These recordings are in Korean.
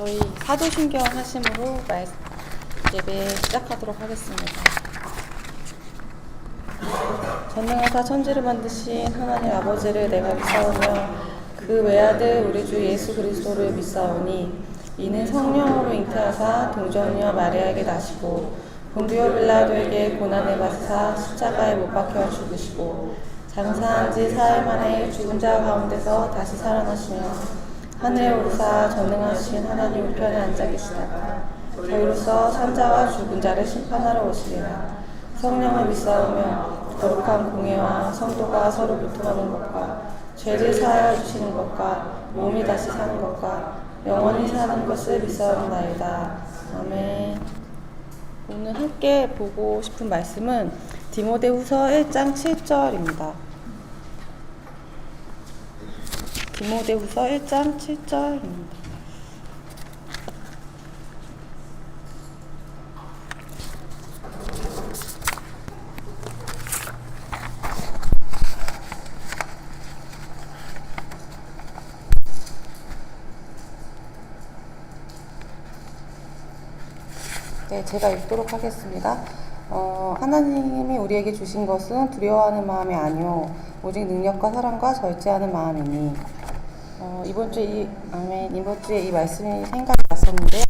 저희 사도신경 하심으로 예배 시작하도록 하겠습니다. 전능하사 천지를 만드신 하나님 아버지를 내가 믿사오며 그 외아들 우리 주 예수 그리스도를 믿사오니 이는 성령으로 잉태하사 동정녀 마리아에게 나시고 본디오 빌라도에게 고난을 받으사 십자가에 못 박혀 죽으시고 장사한 지 사흘 만에 죽은 자 가운데서 다시 살아나시며 하늘에 오르사 전능하신 하나님 우편에 앉아 계시다가 저희로서 산자와 죽은 자를 심판하러 오시리라. 성령을 믿사오며 거룩한 공예와 성도가 서로 교통하는 것과 죄를 사하여 주시는 것과 몸이 다시 사는 것과 영원히 사는 것을 믿사옵나이다. 아멘. 오늘 함께 보고 싶은 말씀은 디모데후서 1장 7절입니다. 디모데후서 1장 7절입니다. 네, 제가 읽도록 하겠습니다. 하나님이 우리에게 주신 것은 두려워하는 마음이 아니오 오직 능력과 사랑과 절제하는 마음이니. 이번 주에 이 말씀이 생각이 났었는데요.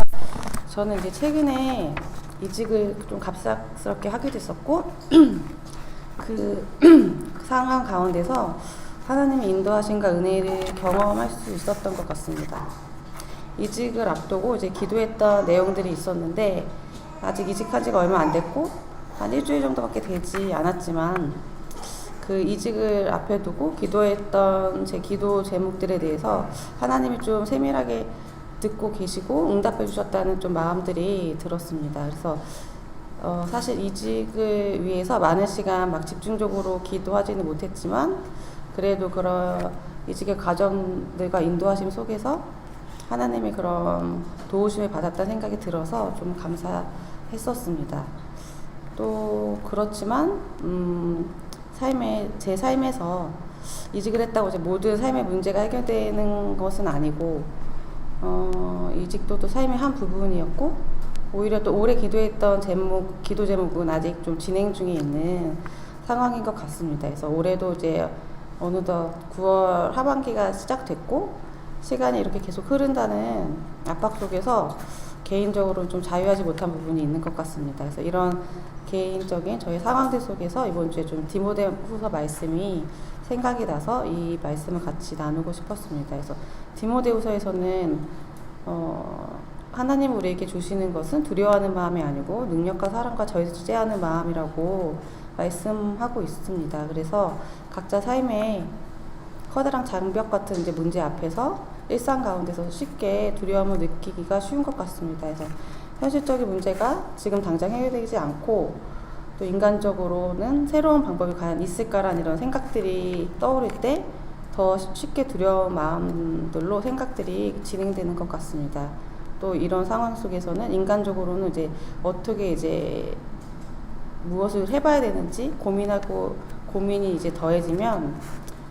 저는 이제 최근에 이직을 좀 갑작스럽게 하게 됐었고 그 상황 가운데서 하나님의 인도하심과 은혜를 경험할 수 있었던 것 같습니다. 이직을 앞두고 이제 기도했던 내용들이 있었는데 아직 이직한 지가 얼마 안 됐고 한 일주일 정도밖에 되지 않았지만 그 이직을 앞에 두고 기도했던 제 기도 제목들에 대해서 하나님이 좀 세밀하게 듣고 계시고 응답해 주셨다는 좀 마음들이 들었습니다. 그래서 사실 이직을 위해서 많은 시간 막 집중적으로 기도하지는 못했지만 그래도 그런 이직의 과정들과 인도하심 속에서 하나님의 그런 도우심을 받았다는 생각이 들어서 좀 감사했었습니다. 또 그렇지만 제 삶에서 이직을 했다고 이제 모든 삶의 문제가 해결되는 것은 아니고 이직도 또 삶의 한 부분이었고 오히려 또 오래 기도했던 기도 제목은 아직 좀 진행 중에 있는 상황인 것 같습니다. 그래서 올해도 이제 어느덧 9월 하반기가 시작됐고 시간이 이렇게 계속 흐른다는 압박 속에서 개인적으로 좀 자유하지 못한 부분이 있는 것 같습니다. 그래서 이런 개인적인 저희 상황들 속에서 이번 주에 좀 디모데후서 말씀이 생각이 나서 이 말씀을 같이 나누고 싶었습니다. 그래서 디모데후서에서는 하나님 우리에게 주시는 것은 두려워하는 마음이 아니고 능력과 사랑과 절제하는 마음이라고 말씀하고 있습니다. 그래서 각자 삶에 커다란 장벽 같은 이제 문제 앞에서 일상 가운데서 쉽게 두려움을 느끼기가 쉬운 것 같습니다. 그래서 현실적인 문제가 지금 당장 해결되지 않고 또 인간적으로는 새로운 방법이 과연 있을까라는 이런 생각들이 떠오를 때 더 쉽게 두려운 마음들로 생각들이 진행되는 것 같습니다. 또 이런 상황 속에서는 인간적으로는 이제 어떻게 이제 무엇을 해봐야 되는지 고민이 이제 더해지면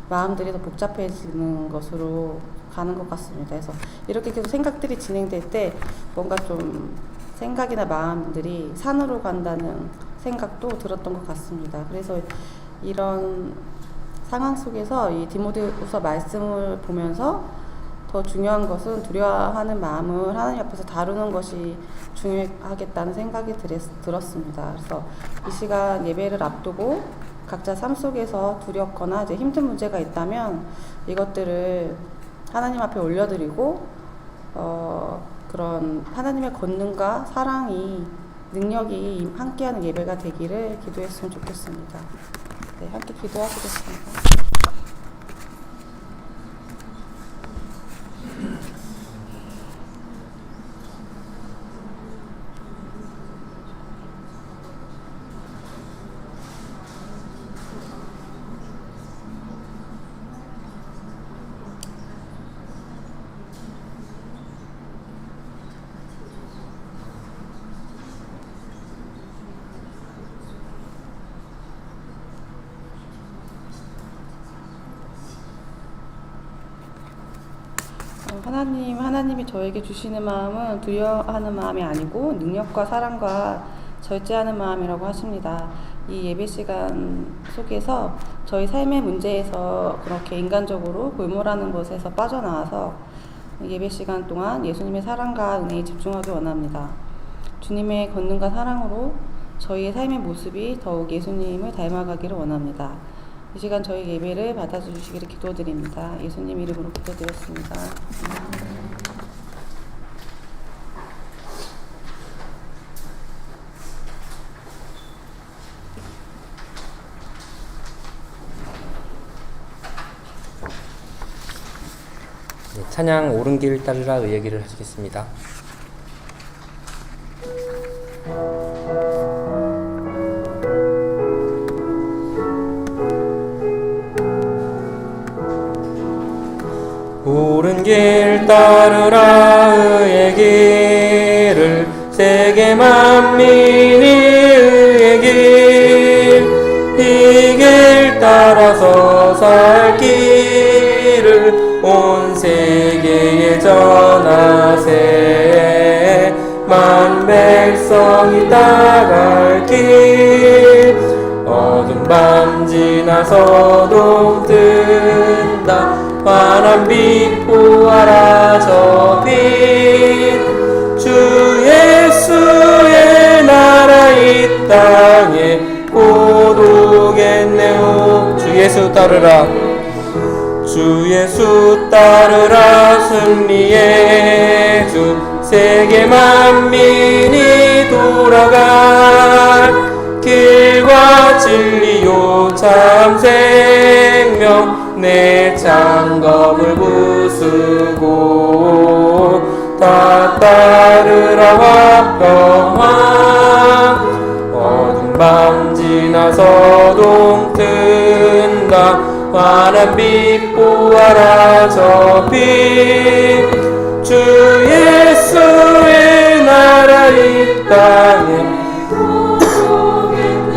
마음들이 더 복잡해지는 것으로 가는 것 같습니다. 그래서 이렇게 계속 생각들이 진행될 때 뭔가 좀 생각이나 마음들이 산으로 간다는 생각도 들었던 것 같습니다. 그래서 이런 상황 속에서 이 디모데후서 말씀을 보면서 더 중요한 것은 두려워하는 마음을 하나님 앞에서 다루는 것이 중요하겠다는 생각이 들었습니다. 그래서 이 시간 예배를 앞두고 각자 삶 속에서 두렵거나 이제 힘든 문제가 있다면 이것들을 하나님 앞에 올려드리고 그런 하나님의 권능과 사랑이 능력이 함께하는 예배가 되기를 기도했으면 좋겠습니다. 네, 함께 기도하시겠습니다. 하나님이 저에게 주시는 마음은 두려워하는 마음이 아니고 능력과 사랑과 절제하는 마음이라고 하십니다. 이 예배 시간 속에서 저희 삶의 문제에서 그렇게 인간적으로 골몰하는 것에서 빠져나와서 예배 시간 동안 예수님의 사랑과 은혜에 집중하기 원합니다. 주님의 권능과 사랑으로 저희의 삶의 모습이 더욱 예수님을 닮아가기를 원합니다. 이 시간 저희 예배를 받아주시기를 기도드립니다. 예수님 이름으로 기도드렸습니다. 찬양 옳은 길 따르라 얘기를 하시겠습니다. 옳은 길 따르라 의의 길을 세계 만민이 의의 길 이 길 따라서 살 길을 온 세계에 전하세 만 백성이 따갈 길 어두운 밤 지나서도 뜬다 환한 빛 보아라 저 빛 주 예수의 나라 이 땅에 곧 오겠네오 주 예수 따르라 주 예수 따르라 승리의 주 세계 만민이 돌아갈 길과 진리요 참 생명 내 장검을 부수고 다 따르라 화평화 어두운 밤 지나서도 뜬다 환한 빛 보아라 저 빛 주 예수의 나라 이 땅에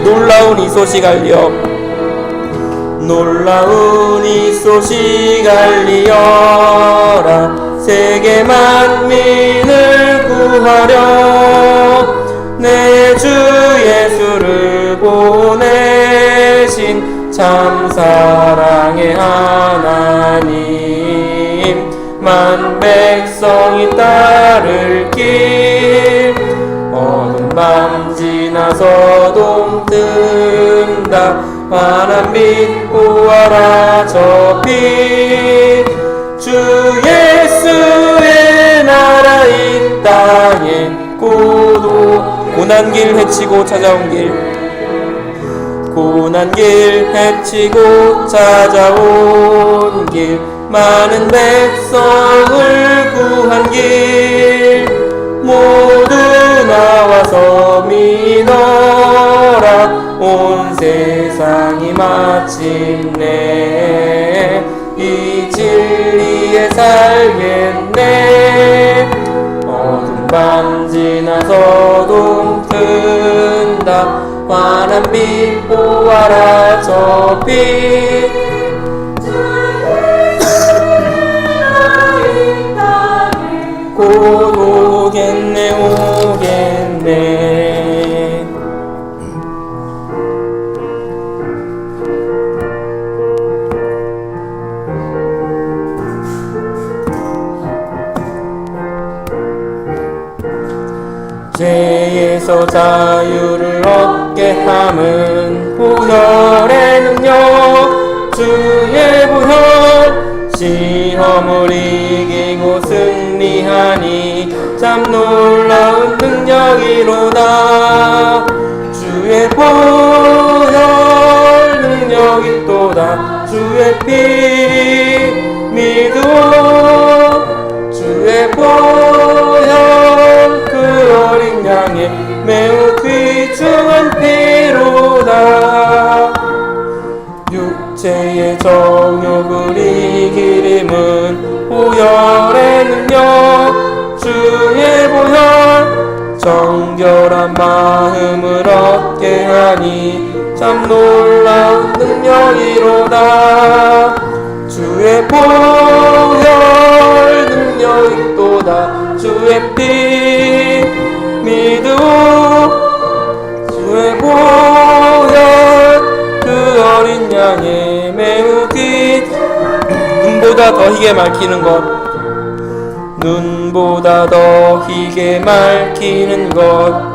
놀라운 이 소식 알려 놀라운 이 소식 알리어라 세계 만민을 구하려 내 주 예수를 보내신 참 사랑의 하나님 만 백성이 따를 길 어두운 밤 지나서도 뜬다 환한 빛 보아라 저 빛 주 예수의 나라 이 땅에 고난 길 헤치고 찾아온 길 고난 길 헤치고 찾아온 길 많은 백성을 구한 길 모두 나와서 믿어라 온 세상이 마침내 이 진리에 살겠네 어두운 밤 지나서도 뜬다 환한 빛 보아라 저 빛 곧 오겠네 오겠네 죄에서 자유를 얻게 함은 보혈의 능력 주의 보혈 시험을 이기고 승리하니 참 놀라운 능력이로다 주의 보혈 능력이 또다 주의 피 믿어 주의 보혈 그 어린 양의 매우 귀중한 피로다 육체의 정욕을 이길 힘은 보혈의 능력 주의 보혈 정결한 마음을 얻게 하니 참 놀라운 능력이로다 주의 보혈 능력 눈보다 더 희게 밝히는 것, 눈보다 더 희게 밝히는 것,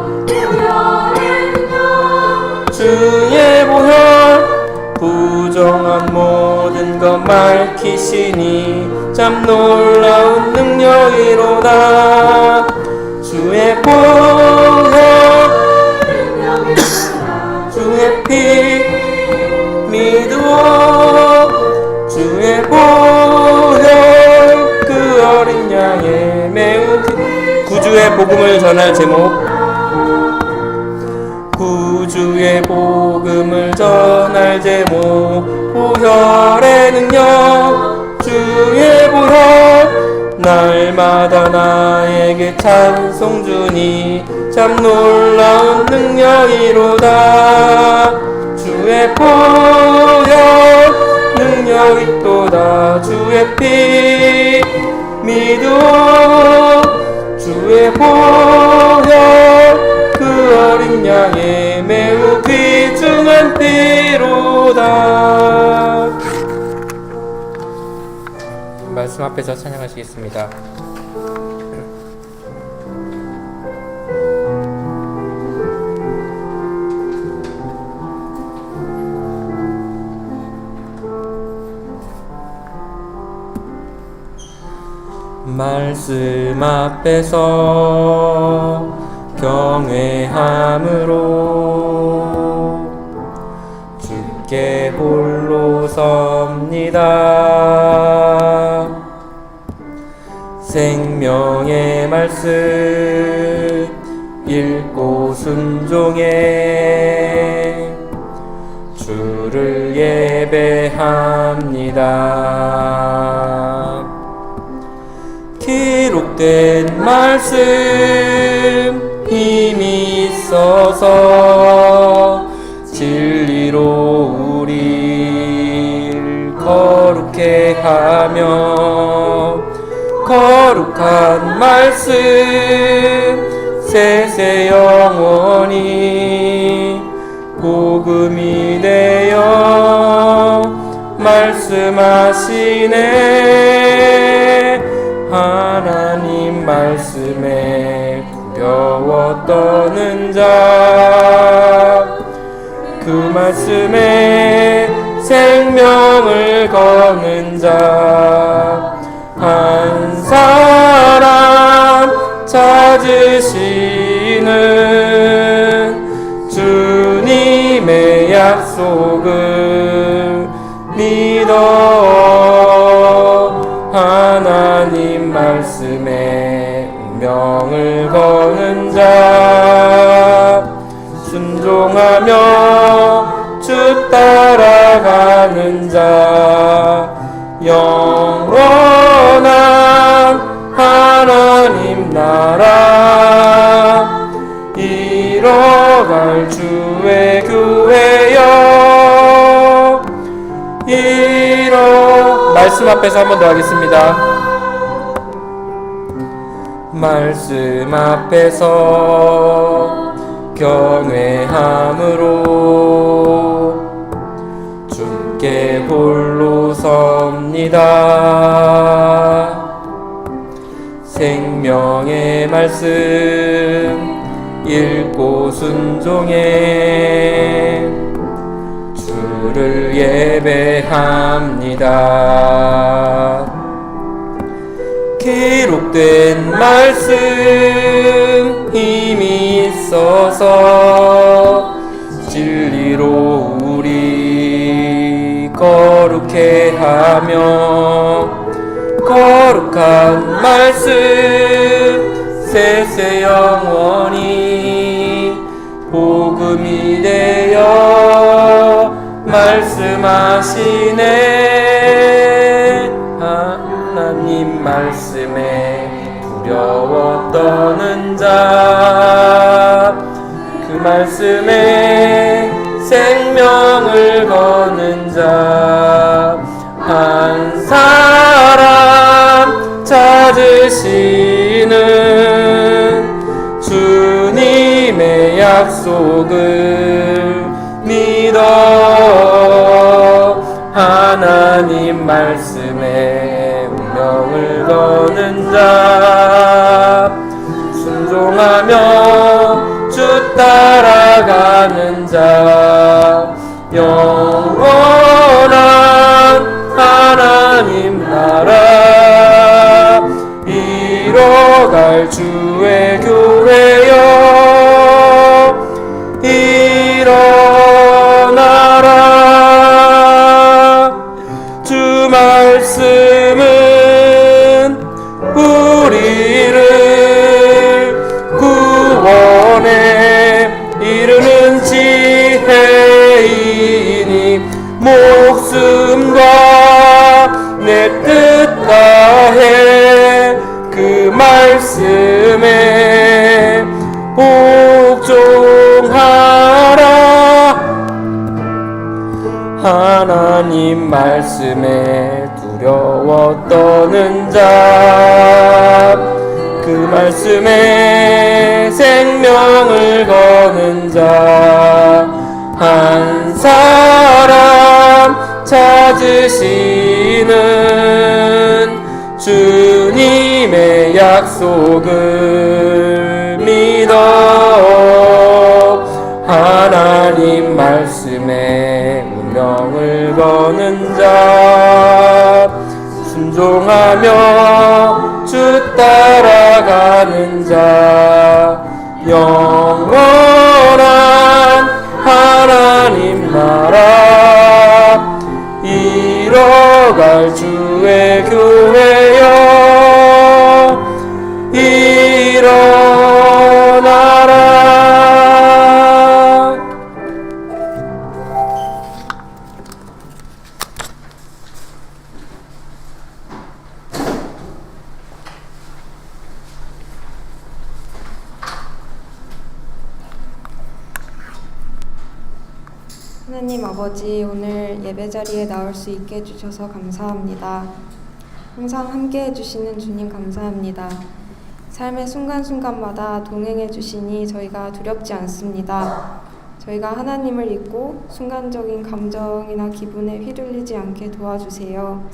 주의 보혈 부정한 모든 것 밝히시니 참 놀라운 능력이로다. 주의 보혈 주의 피 믿으오. 주의 보혈 그 어린 양의 매우 구주의 복음을 전할 제목, 구주의 복음을 전할 제목, 보혈의 능력, 주의 보혈 날마다 나에게 찬송 주니 참 놀라운 능력이로다. 주의 보혈 능력이 또다. 주의 피 믿어. 주의 보혈 그 어린 양의 매우 귀중한 피로다. 말씀 앞에서 찬양하시겠습니다. 말씀 앞에서 경외함으로 주께 홀로 섭니다. 생명의 말씀 읽고 순종해 주를 예배합니다. 기록된 말씀 힘이 있어서 진리로 우리를 거룩해 하며 거룩한 말씀 세세 영원히 복음이 되어 말씀하시네. 하나님 말씀에 두려워 떠는 자, 그 말씀에 생명을 거는 자, 한 사람 찾으시는 주님의 약속을 믿어. 하나님 말씀에 운명을 거는 자, 순종하며 주 따라가는 자, 영원한 하나님 나라 이뤄갈 주의 교회여 말씀 앞에서 한 번 더 하겠습니다. 말씀 앞에서 경외함으로 주께 홀로 섭니다. 생명의 말씀 읽고 순종해 주를 예배합니다. 기록된 말씀 힘이 있어서 진리로 우리 거룩해 하며 거룩한 말씀 세세 영원히 복음이 되어 말씀하시네. 하나님 말씀에 두려워 떠는 자, 그 말씀에 생명을 거는 자, 한 사람 찾으시는 주님의 약속을 믿어. 하나님 말씀에 이뤄갈 주의 교회여 일어나라. 주 말씀은 우리를 구원에 이르는 지혜이니 목숨과 내 뜻 다해 그 말씀에 복종하라. 하나님 말씀에 두려워 떠는 자, 그 말씀에 생명을 거는 자, 한 사람 찾으시는 주님의 약속을 믿어 하나님 말씀에 운명을 거는 자, 순종하며 주 따라가는 자, 영원한 하나님 나라 이뤄갈 주의 교회여 일어나라. 하나님 아버지, 오늘 예배 자리에 나올 수 있게 해주셔서 감사합니다. 항상 함께 해주시는 주님 감사합니다. 삶의 순간순간마다 동행해 주시니 저희가 두렵지 않습니다. 저희가 하나님을 잊고 순간적인 감정이나 기분에 휘둘리지 않게 도와주세요.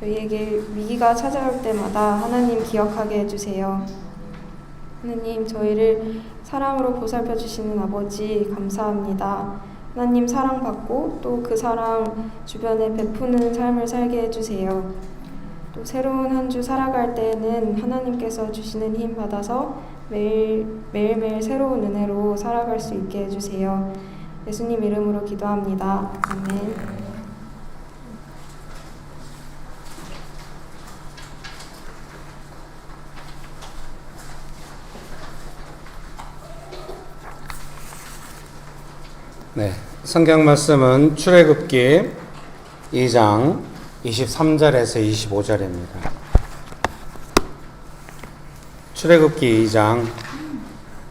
저희에게 위기가 찾아올 때마다 하나님 기억하게 해주세요. 하나님, 저희를 사랑으로 보살펴 주시는 아버지 감사합니다. 하나님 사랑받고 또 그 사랑 주변에 베푸는 삶을 살게 해주세요. 또 새로운 한 주 살아갈 때에는 하나님께서 주시는 힘 받아서 매일매일 새로운 은혜로 살아갈 수 있게 해주세요. 예수님 이름으로 기도합니다. 아멘. 네, 성경 말씀은 출애굽기 2장 23절에서 25절입니다. 출애굽기 2장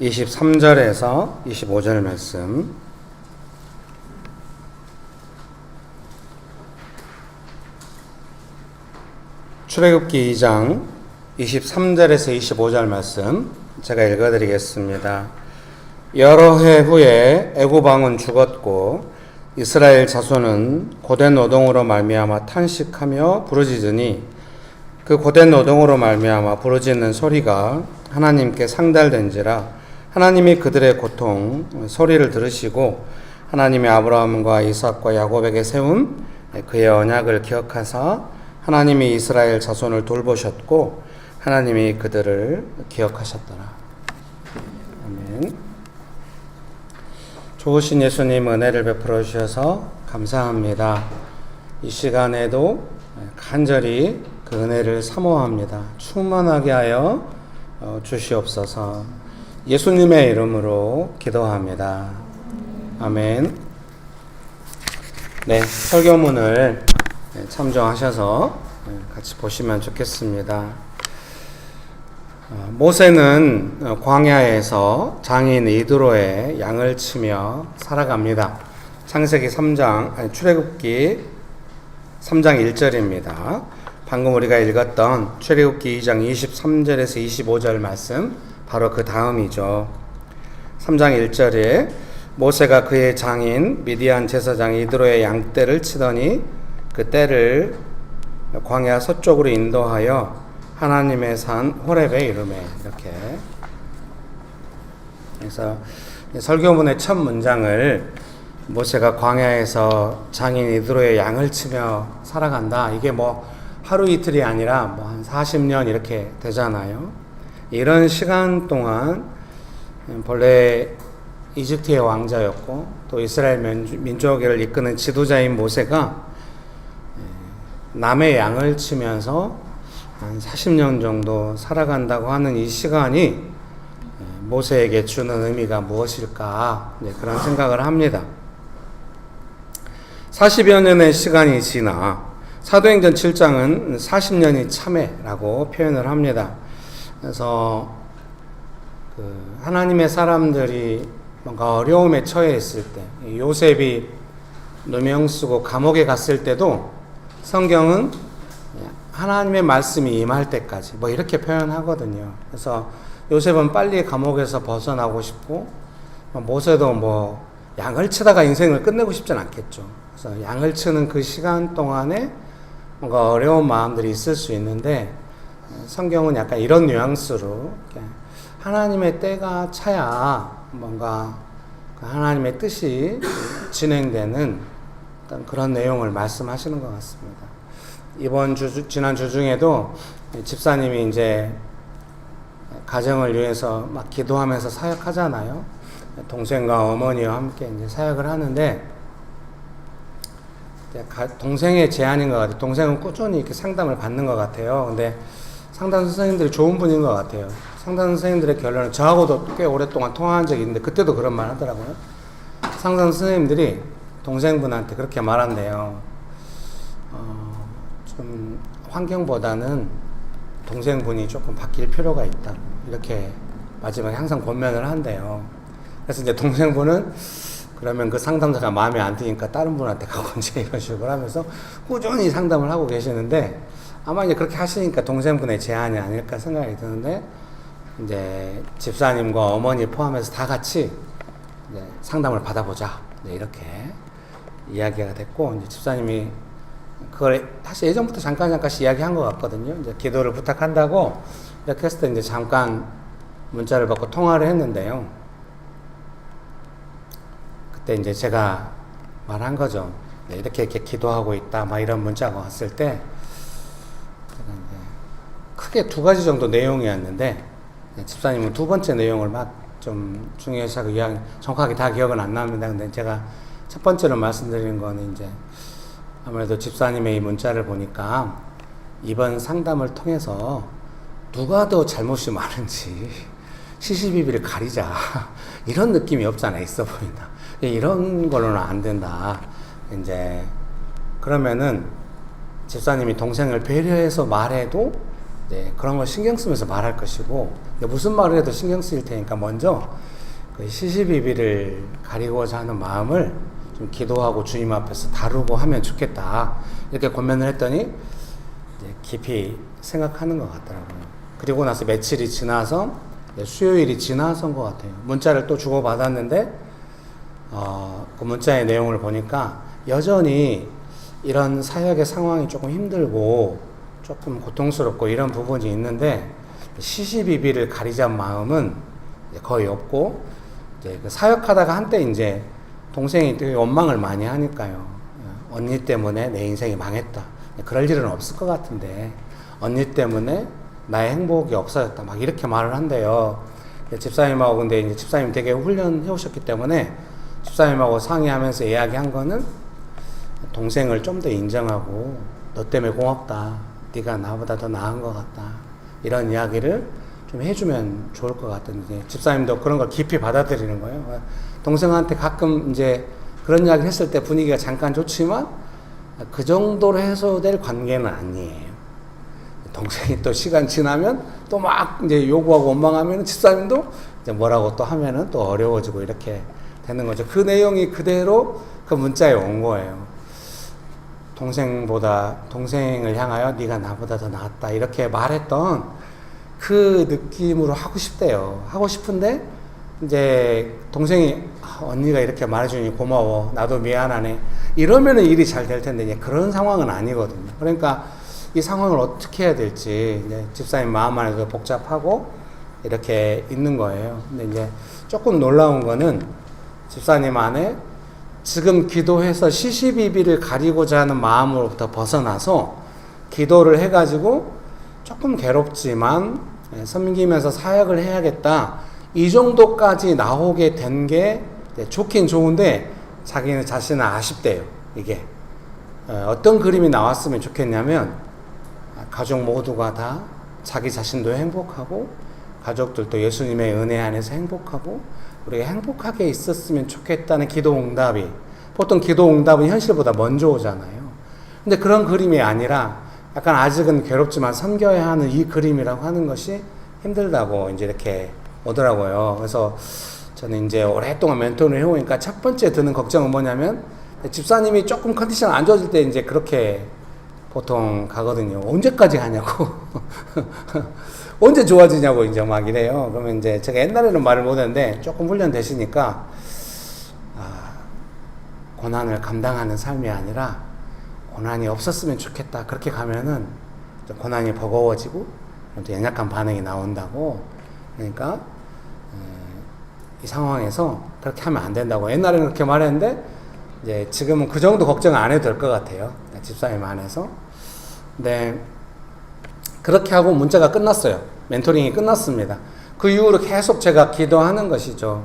23절에서 25절 말씀. 출애굽기 2장 23절에서 25절 말씀 제가 읽어드리겠습니다. 여러 해 후에 애굽 왕은 죽었고 이스라엘 자손은 고된 노동으로 말미암아 탄식하며 부르짖으니 그 고된 노동으로 말미암아 부르짖는 소리가 하나님께 상달된지라 하나님이 그들의 고통 소리를 들으시고 하나님의 아브라함과 이삭과 야곱에게 세운 그의 언약을 기억하사 하나님이 이스라엘 자손을 돌보셨고 하나님이 그들을 기억하셨더라. 아멘. 좋으신 예수님 은혜를 베풀어 주셔서 감사합니다. 이 시간에도 간절히 그 은혜를 사모합니다. 충만하게 하여 주시옵소서. 예수님의 이름으로 기도합니다. 아멘. 네, 설교문을 참조하셔서 같이 보시면 좋겠습니다. 모세는 광야에서 장인 이드로의 양을 치며 살아갑니다. 창세기 3장, 출애굽기 3장 1절입니다. 방금 우리가 읽었던 출애굽기 2장 23절에서 25절 말씀, 바로 그 다음이죠. 3장 1절에 모세가 그의 장인 미디안 제사장 이드로의 양떼를 치더니 그 떼를 광야 서쪽으로 인도하여 하나님의 산 호렙에 이르매. 이렇게. 그래서 설교문의 첫 문장을 모세가 광야에서 장인 이드로의 양을 치며 살아간다. 이게 뭐 하루 이틀이 아니라 뭐 한 40년 이렇게 되잖아요. 이런 시간 동안 본래 이집트의 왕자였고 또 이스라엘 민족을 이끄는 지도자인 모세가 남의 양을 치면서 한 40년 정도 살아간다고 하는 이 시간이 모세에게 주는 의미가 무엇일까, 그런 생각을 합니다. 40여 년의 시간이 지나 사도행전 7장은 40년이 참회라고 표현을 합니다. 그래서 하나님의 사람들이 뭔가 어려움에 처해 있을 때, 요셉이 누명 쓰고 감옥에 갔을 때도 성경은 하나님의 말씀이 임할 때까지 이렇게 표현하거든요. 그래서 요셉은 빨리 감옥에서 벗어나고 싶고, 모세도 양을 치다가 인생을 끝내고 싶진 않겠죠. 그래서 양을 치는 그 시간 동안에 뭔가 어려운 마음들이 있을 수 있는데, 성경은 약간 이런 뉘앙스로 하나님의 때가 차야 뭔가 하나님의 뜻이 진행되는 어떤 그런 내용을 말씀하시는 것 같습니다. 지난 주 중에도 집사님이 이제 가정을 위해서 막 기도하면서 사역하잖아요. 동생과 어머니와 함께 이제 사역을 하는데, 동생의 제안인 것 같아요. 동생은 꾸준히 이렇게 상담을 받는 것 같아요. 근데 상담 선생님들이 좋은 분인 것 같아요. 상담 선생님들의 결론은, 저하고도 꽤 오랫동안 통화한 적이 있는데 그때도 그런 말 하더라고요. 상담 선생님들이 동생분한테 그렇게 말한대요. 좀 환경보다는 동생분이 조금 바뀔 필요가 있다, 이렇게 마지막에 항상 권면을 한대요. 그래서 이제 동생분은 그러면 그 상담자가 마음에 안 드니까 다른 분한테 가고 이제 이런 식으로 하면서 꾸준히 상담을 하고 계시는데, 아마 이제 그렇게 하시니까 동생분의 제안이 아닐까 생각이 드는데, 이제 집사님과 어머니 포함해서 다 같이 이제 상담을 받아보자, 이렇게 이야기가 됐고, 이제 집사님이 그걸 사실 예전부터 잠깐씩 이야기한 것 같거든요. 이제 기도를 부탁한다고 이렇게 했을 때 이제 잠깐 문자를 받고 통화를 했는데요. 그때 이제 제가 말한 거죠. 이렇게 기도하고 있다, 이런 문자가 왔을 때, 제가 이제 크게 두 가지 정도 내용이었는데, 집사님은 두 번째 내용을 좀 중요시하고 정확하게 다 기억은 안 납니다. 근데 제가 첫 번째로 말씀드리는 거는 이제 아무래도 집사님의 이 문자를 보니까 이번 상담을 통해서 누가 더 잘못이 많은지 시시비비를 가리자, 이런 느낌이 없잖아, 있어 보인다. 이런 걸로는 안 된다. 이제 그러면은 집사님이 동생을 배려해서 말해도 그런 걸 신경 쓰면서 말할 것이고, 무슨 말을 해도 신경 쓰일 테니까 먼저 그 시시비비를 가리고자 하는 마음을 좀 기도하고 주님 앞에서 다루고 하면 좋겠다, 이렇게 권면을 했더니 깊이 생각하는 것 같더라고요. 그리고 나서 며칠이 지나서, 수요일이 지나서인 것 같아요. 문자를 또 주고받았는데, 그 문자의 내용을 보니까 여전히 이런 사역의 상황이 조금 힘들고 조금 고통스럽고 이런 부분이 있는데, 시시비비를 가리자는 마음은 거의 없고, 이제 사역하다가 한때 이제 동생이 되게 원망을 많이 하니까요. 언니 때문에 내 인생이 망했다, 그럴 일은 없을 것 같은데 언니 때문에 나의 행복이 없어졌다, 이렇게 말을 한대요. 집사님하고, 근데 이제 집사님 되게 훈련해 오셨기 때문에 집사님하고 상의하면서 이야기한 거는, 동생을 좀 더 인정하고 너 때문에 고맙다, 네가 나보다 더 나은 것 같다, 이런 이야기를 좀 해주면 좋을 것 같은데, 집사님도 그런 걸 깊이 받아들이는 거예요. 동생한테 가끔 이제 그런 이야기를 했을 때 분위기가 잠깐 좋지만 그 정도로 해소될 관계는 아니에요. 동생이 또 시간 지나면 또 막 이제 요구하고 원망하면 집사님도 이제 뭐라고 또 하면은 또 어려워지고 이렇게 되는 거죠. 그 내용이 그대로 그 문자에 온 거예요. 동생을 향하여 네가 나보다 더 낫다, 이렇게 말했던 그 느낌으로 하고 싶대요. 하고 싶은데 이제 동생이 언니가 이렇게 말해주니 고마워, 나도 미안하네, 이러면은 일이 잘 될 텐데 이제 그런 상황은 아니거든요. 그러니까 이 상황을 어떻게 해야 될지 이제 집사님 마음 안에도 복잡하고 이렇게 있는 거예요. 근데 이제 조금 놀라운 거는 집사님 안에 지금 기도해서 시시비비를 가리고자 하는 마음으로부터 벗어나서 기도를 해가지고 조금 괴롭지만 섬기면서 사역을 해야겠다. 이 정도까지 나오게 된 게 좋긴 좋은데 자기는 자신은 아쉽대요. 이게 어떤 그림이 나왔으면 좋겠냐면 가족 모두가 다 자기 자신도 행복하고 가족들도 예수님의 은혜 안에서 행복하고 우리가 행복하게 있었으면 좋겠다는 기도 응답이, 보통 기도 응답은 현실보다 먼저 오잖아요. 근데 그런 그림이 아니라 약간 아직은 괴롭지만 섬겨야 하는 이 그림이라고 하는 것이 힘들다고 이제 이렇게 오더라고요. 그래서 저는 이제 오랫동안 멘토를 해오니까 첫 번째 드는 걱정은 뭐냐면 집사님이 조금 컨디션 안 좋아질 때 이제 그렇게 보통 가거든요. 언제까지 하냐고. 언제 좋아지냐고 이제 막 이래요. 그러면 이제 제가 옛날에는 말을 못했는데 조금 훈련되시니까 고난을 감당하는 삶이 아니라 고난이 없었으면 좋겠다. 그렇게 가면은 좀 고난이 버거워지고 좀 연약한 반응이 나온다고. 그러니까 이 상황에서 그렇게 하면 안 된다고. 옛날에는 그렇게 말했는데 이제 지금은 그 정도 걱정 안 해도 될 것 같아요. 집사님 안에서. 네. 그렇게 하고 문자가 끝났어요. 멘토링이 끝났습니다. 그 이후로 계속 제가 기도하는 것이죠.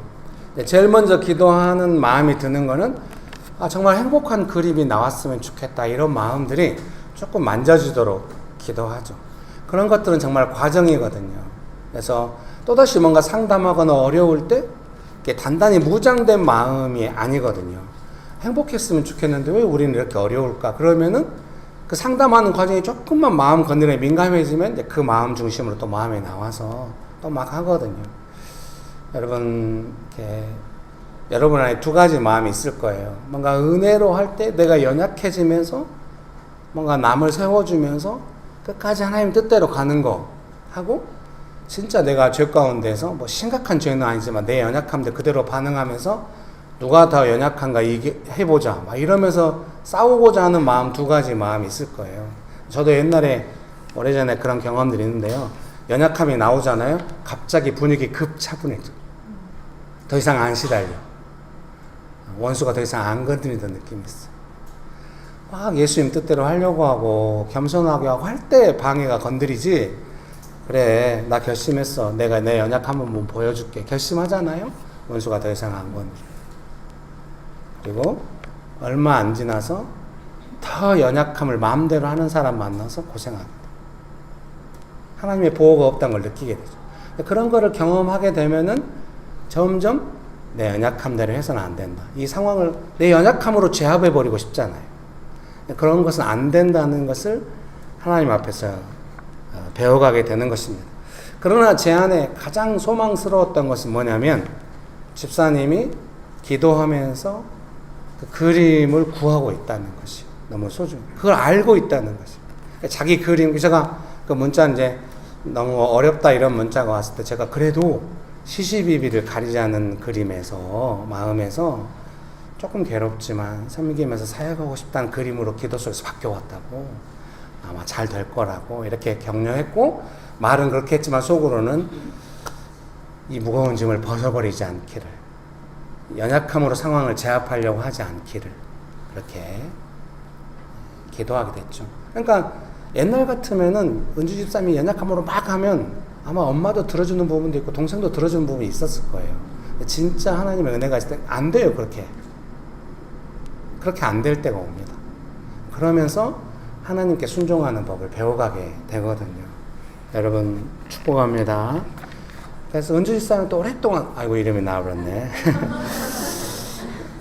제일 먼저 기도하는 마음이 드는 거는 정말 행복한 그림이 나왔으면 좋겠다. 이런 마음들이 조금 만져지도록 기도하죠. 그런 것들은 정말 과정이거든요. 그래서 또다시 뭔가 상담하거나 어려울 때 단단히 무장된 마음이 아니거든요. 행복했으면 좋겠는데 왜 우리는 이렇게 어려울까? 그러면은 그 상담하는 과정이 조금만 마음 건드림에 민감해지면 이제 그 마음 중심으로 또 마음이 나와서 또 막 하거든요. 여러분, 여러분 안에 두 가지 마음이 있을 거예요. 뭔가 은혜로 할 때 내가 연약해지면서 뭔가 남을 세워주면서 끝까지 하나님 뜻대로 가는 거 하고, 진짜 내가 죄 가운데서 뭐 심각한 죄는 아니지만 내 연약함들 그대로 반응하면서 누가 더 연약한가 해보자 막 이러면서 싸우고자 하는 마음, 두 가지 마음이 있을 거예요. 저도 옛날에 오래전에 그런 경험들이 있는데요. 연약함이 나오잖아요. 갑자기 분위기 급차분해져. 더 이상 안 시달려. 원수가 더 이상 안 건드리던 느낌이 있어요. 막 예수님 뜻대로 하려고 하고 겸손하게 하고 할 때 방해가 건드리지. 그래, 나 결심했어. 내가 내 연약함 한번 보여줄게. 결심하잖아요. 원수가 더 이상 안 건드려. 그리고 얼마 안 지나서 더 연약함을 마음대로 하는 사람 만나서 고생합니다. 하나님의 보호가 없다는 걸 느끼게 되죠. 그런 거를 경험하게 되면은 점점 내 연약함대로 해서는 안 된다. 이 상황을 내 연약함으로 제압해버리고 싶잖아요. 그런 것은 안 된다는 것을 하나님 앞에서 배워가게 되는 것입니다. 그러나 제 안에 가장 소망스러웠던 것은 뭐냐면 집사님이 기도하면서 그 그림을 구하고 있다는 것이 너무 소중해요. 그걸 알고 있다는 것이. 자기 그림, 제가 그 문자 이제 너무 어렵다 이런 문자가 왔을 때 제가 그래도 시시비비를 가리지 않은 그림에서, 마음에서 조금 괴롭지만 섬기면서 사역하고 싶다는 그림으로 기도 속에서 바뀌어왔다고, 아마 잘 될 거라고 이렇게 격려했고, 말은 그렇게 했지만 속으로는 이 무거운 짐을 벗어버리지 않기를, 연약함으로 상황을 제압하려고 하지 않기를 그렇게 기도하게 됐죠. 그러니까 옛날 같으면은 은주 집사님이 연약함으로 막 하면 아마 엄마도 들어주는 부분도 있고 동생도 들어주는 부분이 있었을 거예요. 진짜 하나님의 은혜가 있을 때 안 돼요. 그렇게 안 될 때가 옵니다. 그러면서 하나님께 순종하는 법을 배워가게 되거든요. 여러분 축복합니다. 그래서 은주 집사는 또 오랫동안, 아이고 이름이 나와버렸네.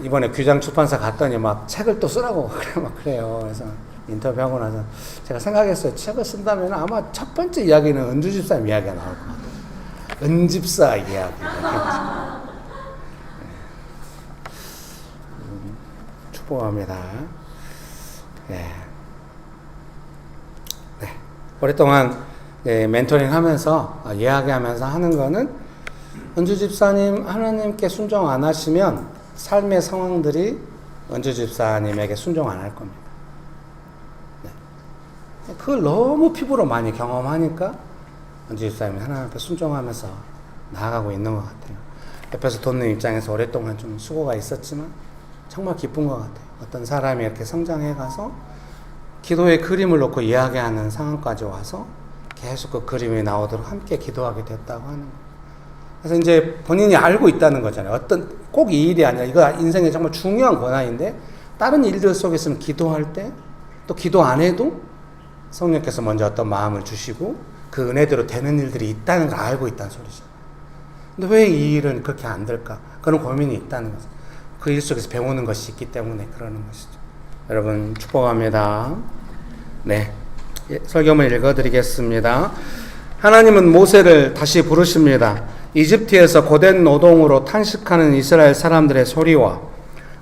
이번에 규장 출판사 갔더니 막 책을 또 쓰라고 그래요. 그래서 인터뷰하고 나서 제가 생각했어요. 책을 쓴다면 아마 첫 번째 이야기는 은주 집사님 이야기가 나올 것 같아요. 은집사 이야기. 축복합니다. 네. 오랫동안 멘토링 하면서 이야기하면서 하는 거는 은주 집사님 하나님께 순종 안 하시면 삶의 상황들이 은주 집사님에게 순종 안 할 겁니다. 그걸 너무 피부로 많이 경험하니까 은주 집사님이 하나님 앞에 순종하면서 나아가고 있는 것 같아요. 옆에서 돕는 입장에서 오랫동안 좀 수고가 있었지만 정말 기쁜 것 같아요. 어떤 사람이 이렇게 성장해 가서 기도의 그림을 놓고 이야기하는 상황까지 와서 계속 그 그림이 나오도록 함께 기도하게 됐다고 하는 거예요. 그래서 이제 본인이 알고 있다는 거잖아요. 어떤 꼭 이 일이 아니라 이거 인생의 정말 중요한 권한인데 다른 일들 속에서는 기도할 때 또 기도 안 해도 성령께서 먼저 어떤 마음을 주시고 그 은혜대로 되는 일들이 있다는 걸 알고 있다는 소리죠. 근데 왜 이 일은 그렇게 안 될까? 그런 고민이 있다는 거죠. 그 일 속에서 배우는 것이 있기 때문에 그러는 것이죠. 여러분 축복합니다. 네, 설교문 읽어드리겠습니다. 하나님은 모세를 다시 부르십니다. 이집트에서 고된 노동으로 탄식하는 이스라엘 사람들의 소리와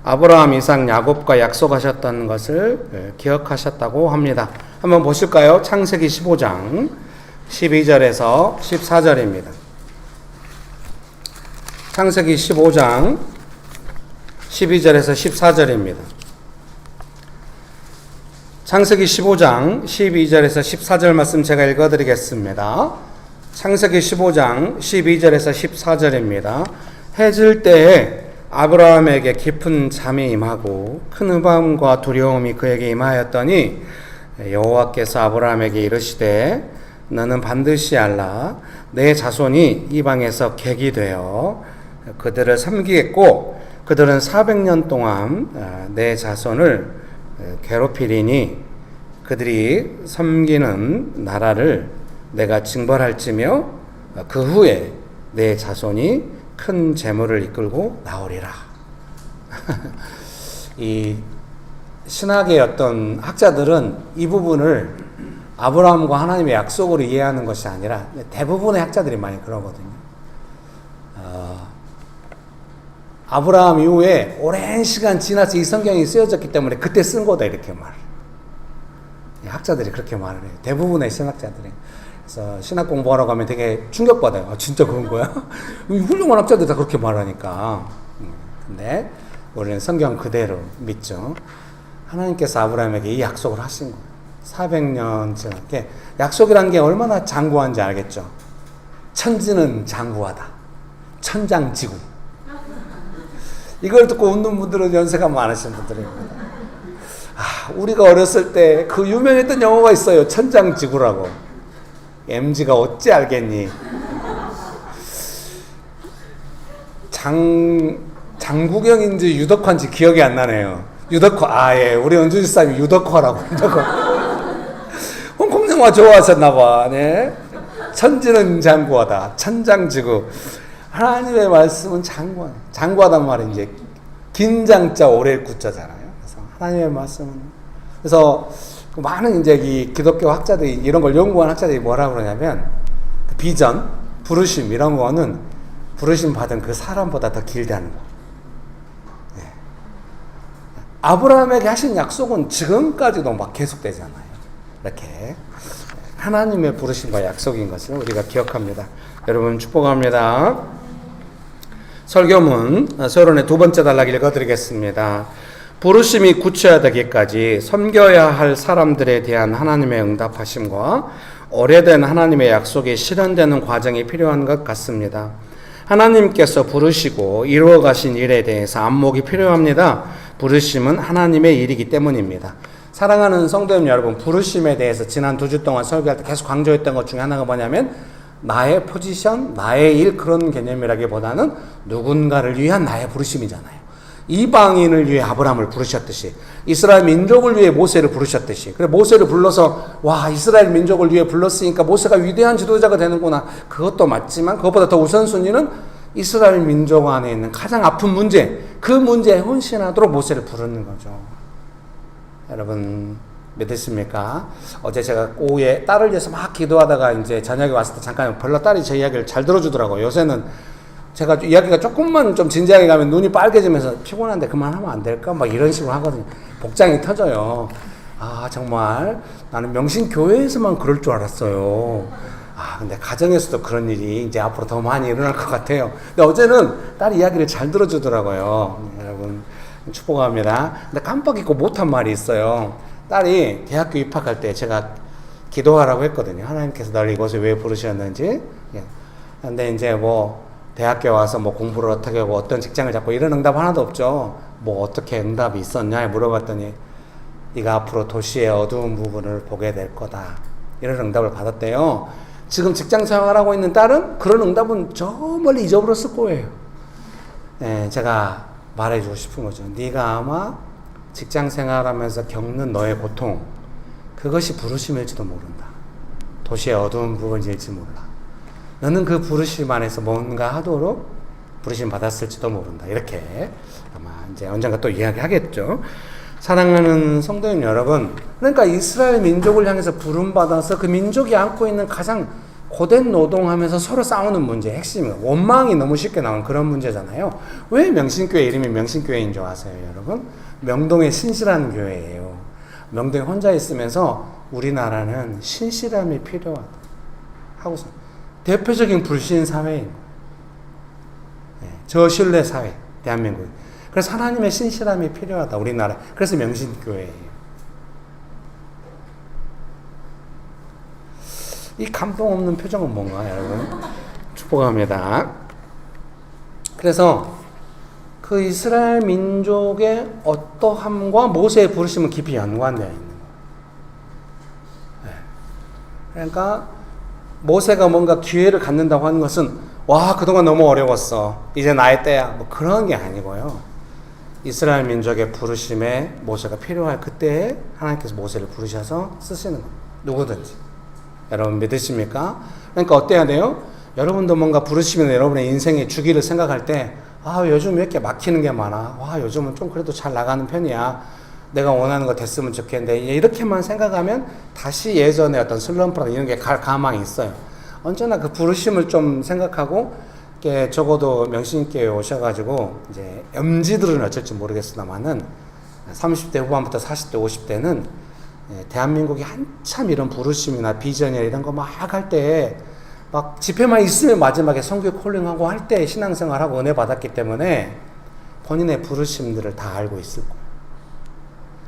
아브라함, 이삭, 야곱과 약속하셨던 것을 기억하셨다고 합니다. 한번 보실까요? 창세기 15장 12절에서 14절입니다. 창세기 15장 12절에서 14절입니다. 창세기 15장 12절에서 14절 말씀 제가 읽어드리겠습니다. 창세기 15장 12절에서 14절입니다. 해질 때에 아브라함에게 깊은 잠이 임하고 큰 흑암과 두려움이 그에게 임하였더니 여호와께서 아브라함에게 이르시되 너는 반드시 알라 내 자손이 이방에서 객이 되어 그들을 섬기겠고 그들은 400년 동안 내 자손을 괴롭히리니 그들이 섬기는 나라를 내가 징벌할지며 그 후에 내 자손이 큰 재물을 이끌고 나오리라. 이 신학의 어떤 학자들은 이 부분을 아브라함과 하나님의 약속으로 이해하는 것이 아니라 대부분의 학자들이 많이 그러거든요. 아브라함 이후에 오랜 시간 지나서 이 성경이 쓰여졌기 때문에 그때 쓴 거다 이렇게 말을. 학자들이 그렇게 말을 해요. 대부분의 신학자들이. 그래서 신학 공부하러 가면 되게 충격받아요. 아, 진짜 그런 거야? 훌륭한 학자들 다 그렇게 말하니까. 근데 우리는 성경 그대로 믿죠. 하나님께서 아브라함에게 이 약속을 하신 거예요. 400년 지나게. 약속이란 게 얼마나 장구한지 알겠죠? 천지는 장구하다. 천장지구. 이걸 듣고 웃는 분들은 연세가 많으신 분들입니다. 아, 우리가 어렸을 때 그 유명했던 영화가 있어요. 천장지구라고. MG가 어찌 알겠니? 장국영인지 유덕화인지 기억이 안 나네요. 유덕화, 예, 우리 은주 집사님이 유덕화라고. 홍콩 영화 좋아하셨나봐. 네. 천지는 장구하다. 천장지구. 하나님의 말씀은 장구하단 말은 이제 긴장자 오래 굳자잖아요. 그래서 하나님의 말씀은 그래서 많은 이제 이 기독교 학자들이 이런 걸 연구한 학자들이 뭐라 그러냐면 비전, 부르심 이런 거는 부르심 받은 그 사람보다 더 길다는 거. 네. 아브라함에게 하신 약속은 지금까지도 막 계속되잖아요. 이렇게 하나님의 부르심과 약속인 것을 우리가 기억합니다. 여러분 축복합니다. 설교문 서론의 두 번째 단락 읽어드리겠습니다. 부르심이 구체화되기까지 섬겨야 할 사람들에 대한 하나님의 응답하심과 오래된 하나님의 약속이 실현되는 과정이 필요한 것 같습니다. 하나님께서 부르시고 이루어 가신 일에 대해서 안목이 필요합니다. 부르심은 하나님의 일이기 때문입니다. 사랑하는 성도님 여러분, 부르심에 대해서 지난 2주 동안 설교할 때 계속 강조했던 것 중에 하나가 뭐냐면 나의 포지션, 나의 일 그런 개념이라기보다는 누군가를 위한 나의 부르심이잖아요. 이방인을 위해 아브라함을 부르셨듯이 이스라엘 민족을 위해 모세를 부르셨듯이 그래 모세를 불러서 와 이스라엘 민족을 위해 불렀으니까 모세가 위대한 지도자가 되는구나. 그것도 맞지만 그것보다 더 우선순위는 이스라엘 민족 안에 있는 가장 아픈 문제, 그 문제에 헌신하도록 모세를 부르는 거죠. 여러분 믿으십니까? 어제 제가 오후에 딸을 위해서 막 기도하다가 이제 저녁에 왔을 때 잠깐 별로 딸이 제 이야기를 잘 들어주더라고요. 요새는 제가 이야기가 조금만 좀 진지하게 가면 눈이 빨개지면서 피곤한데 그만하면 안 될까? 막 이런 식으로 하거든요. 복장이 터져요. 아, 정말 나는 명신교회에서만 그럴 줄 알았어요. 아, 근데 가정에서도 그런 일이 이제 앞으로 더 많이 일어날 것 같아요. 근데 어제는 딸이 이야기를 잘 들어주더라고요. 여러분, 축복합니다. 근데 깜빡 잊고 못한 말이 있어요. 딸이 대학교 입학할 때 제가 기도하라고 했거든요. 하나님께서 널 이곳에 왜 부르셨는지. 근데 이제 뭐, 대학교 와서 뭐 공부를 어떻게 하고 어떤 직장을 잡고 이런 응답 하나도 없죠. 뭐 어떻게 응답이 있었냐 물어봤더니 네가 앞으로 도시의 어두운 부분을 보게 될 거다. 이런 응답을 받았대요. 지금 직장 생활하고 있는 딸은 그런 응답은 저 멀리 잊어버렸을 거예요. 네, 제가 말해주고 싶은 거죠. 네가 아마 직장 생활하면서 겪는 너의 고통, 그것이 부르심일지도 모른다. 도시의 어두운 부분일지 몰라. 너는 그 부르심 안에서 뭔가 하도록 부르심 받았을지도 모른다. 이렇게 아마 이제 언젠가 또 이야기하겠죠. 사랑하는 성도님 여러분, 그러니까 이스라엘 민족을 향해서 부름받아서 그 민족이 안고 있는 가장 고된 노동하면서 서로 싸우는 문제, 핵심은 원망이 너무 쉽게 나오는 그런 문제잖아요. 왜 명신교회 이름이 명신교회인 줄 아세요, 여러분? 명동에 신실한 교회예요. 명동에 혼자 있으면서 우리나라는 신실함이 필요하다 하고서 대표적인 불신 사회인 거예요. 저신뢰 사회, 대한민국. 그래서 하나님의 신실함이 필요하다, 우리나라. 그래서 명신교회예요. 이 감동 없는 표정은 뭔가, 여러분? 축복합니다. 그래서 그 이스라엘 민족의 어떠함과 모세의 부르심은 깊이 연관되어 있는 거예요. 그러니까 모세가 뭔가 기회를 갖는다고 하는 것은 와, 그동안 너무 어려웠어, 이제 나의 때야, 뭐 그런 게 아니고요. 이스라엘 민족의 부르심에 모세가 필요할 그때에 하나님께서 모세를 부르셔서 쓰시는 겁니다. 누구든지. 여러분 믿으십니까? 그러니까 어때야 돼요? 여러분도 뭔가 부르시면 여러분의 인생의 주기를 생각할 때 요즘 왜 이렇게 막히는 게 많아? 요즘은 좀 그래도 잘 나가는 편이야. 내가 원하는 거 됐으면 좋겠는데, 이렇게만 생각하면 다시 예전에 어떤 슬럼프나 이런 게 갈 가망이 있어요. 언제나 그 부르심을 좀 생각하고, 적어도 명신교회에 오셔가지고 이제 MZ들은 어쩔지 모르겠으나마는 30대 후반부터 40대 50대는 대한민국이 한참 이런 부르심이나 비전이나 이런 거 막 할 때 막 집회만 있으면 마지막에 선교 콜링하고 할 때 신앙생활하고 은혜 받았기 때문에 본인의 부르심들을 다 알고 있을 거예요.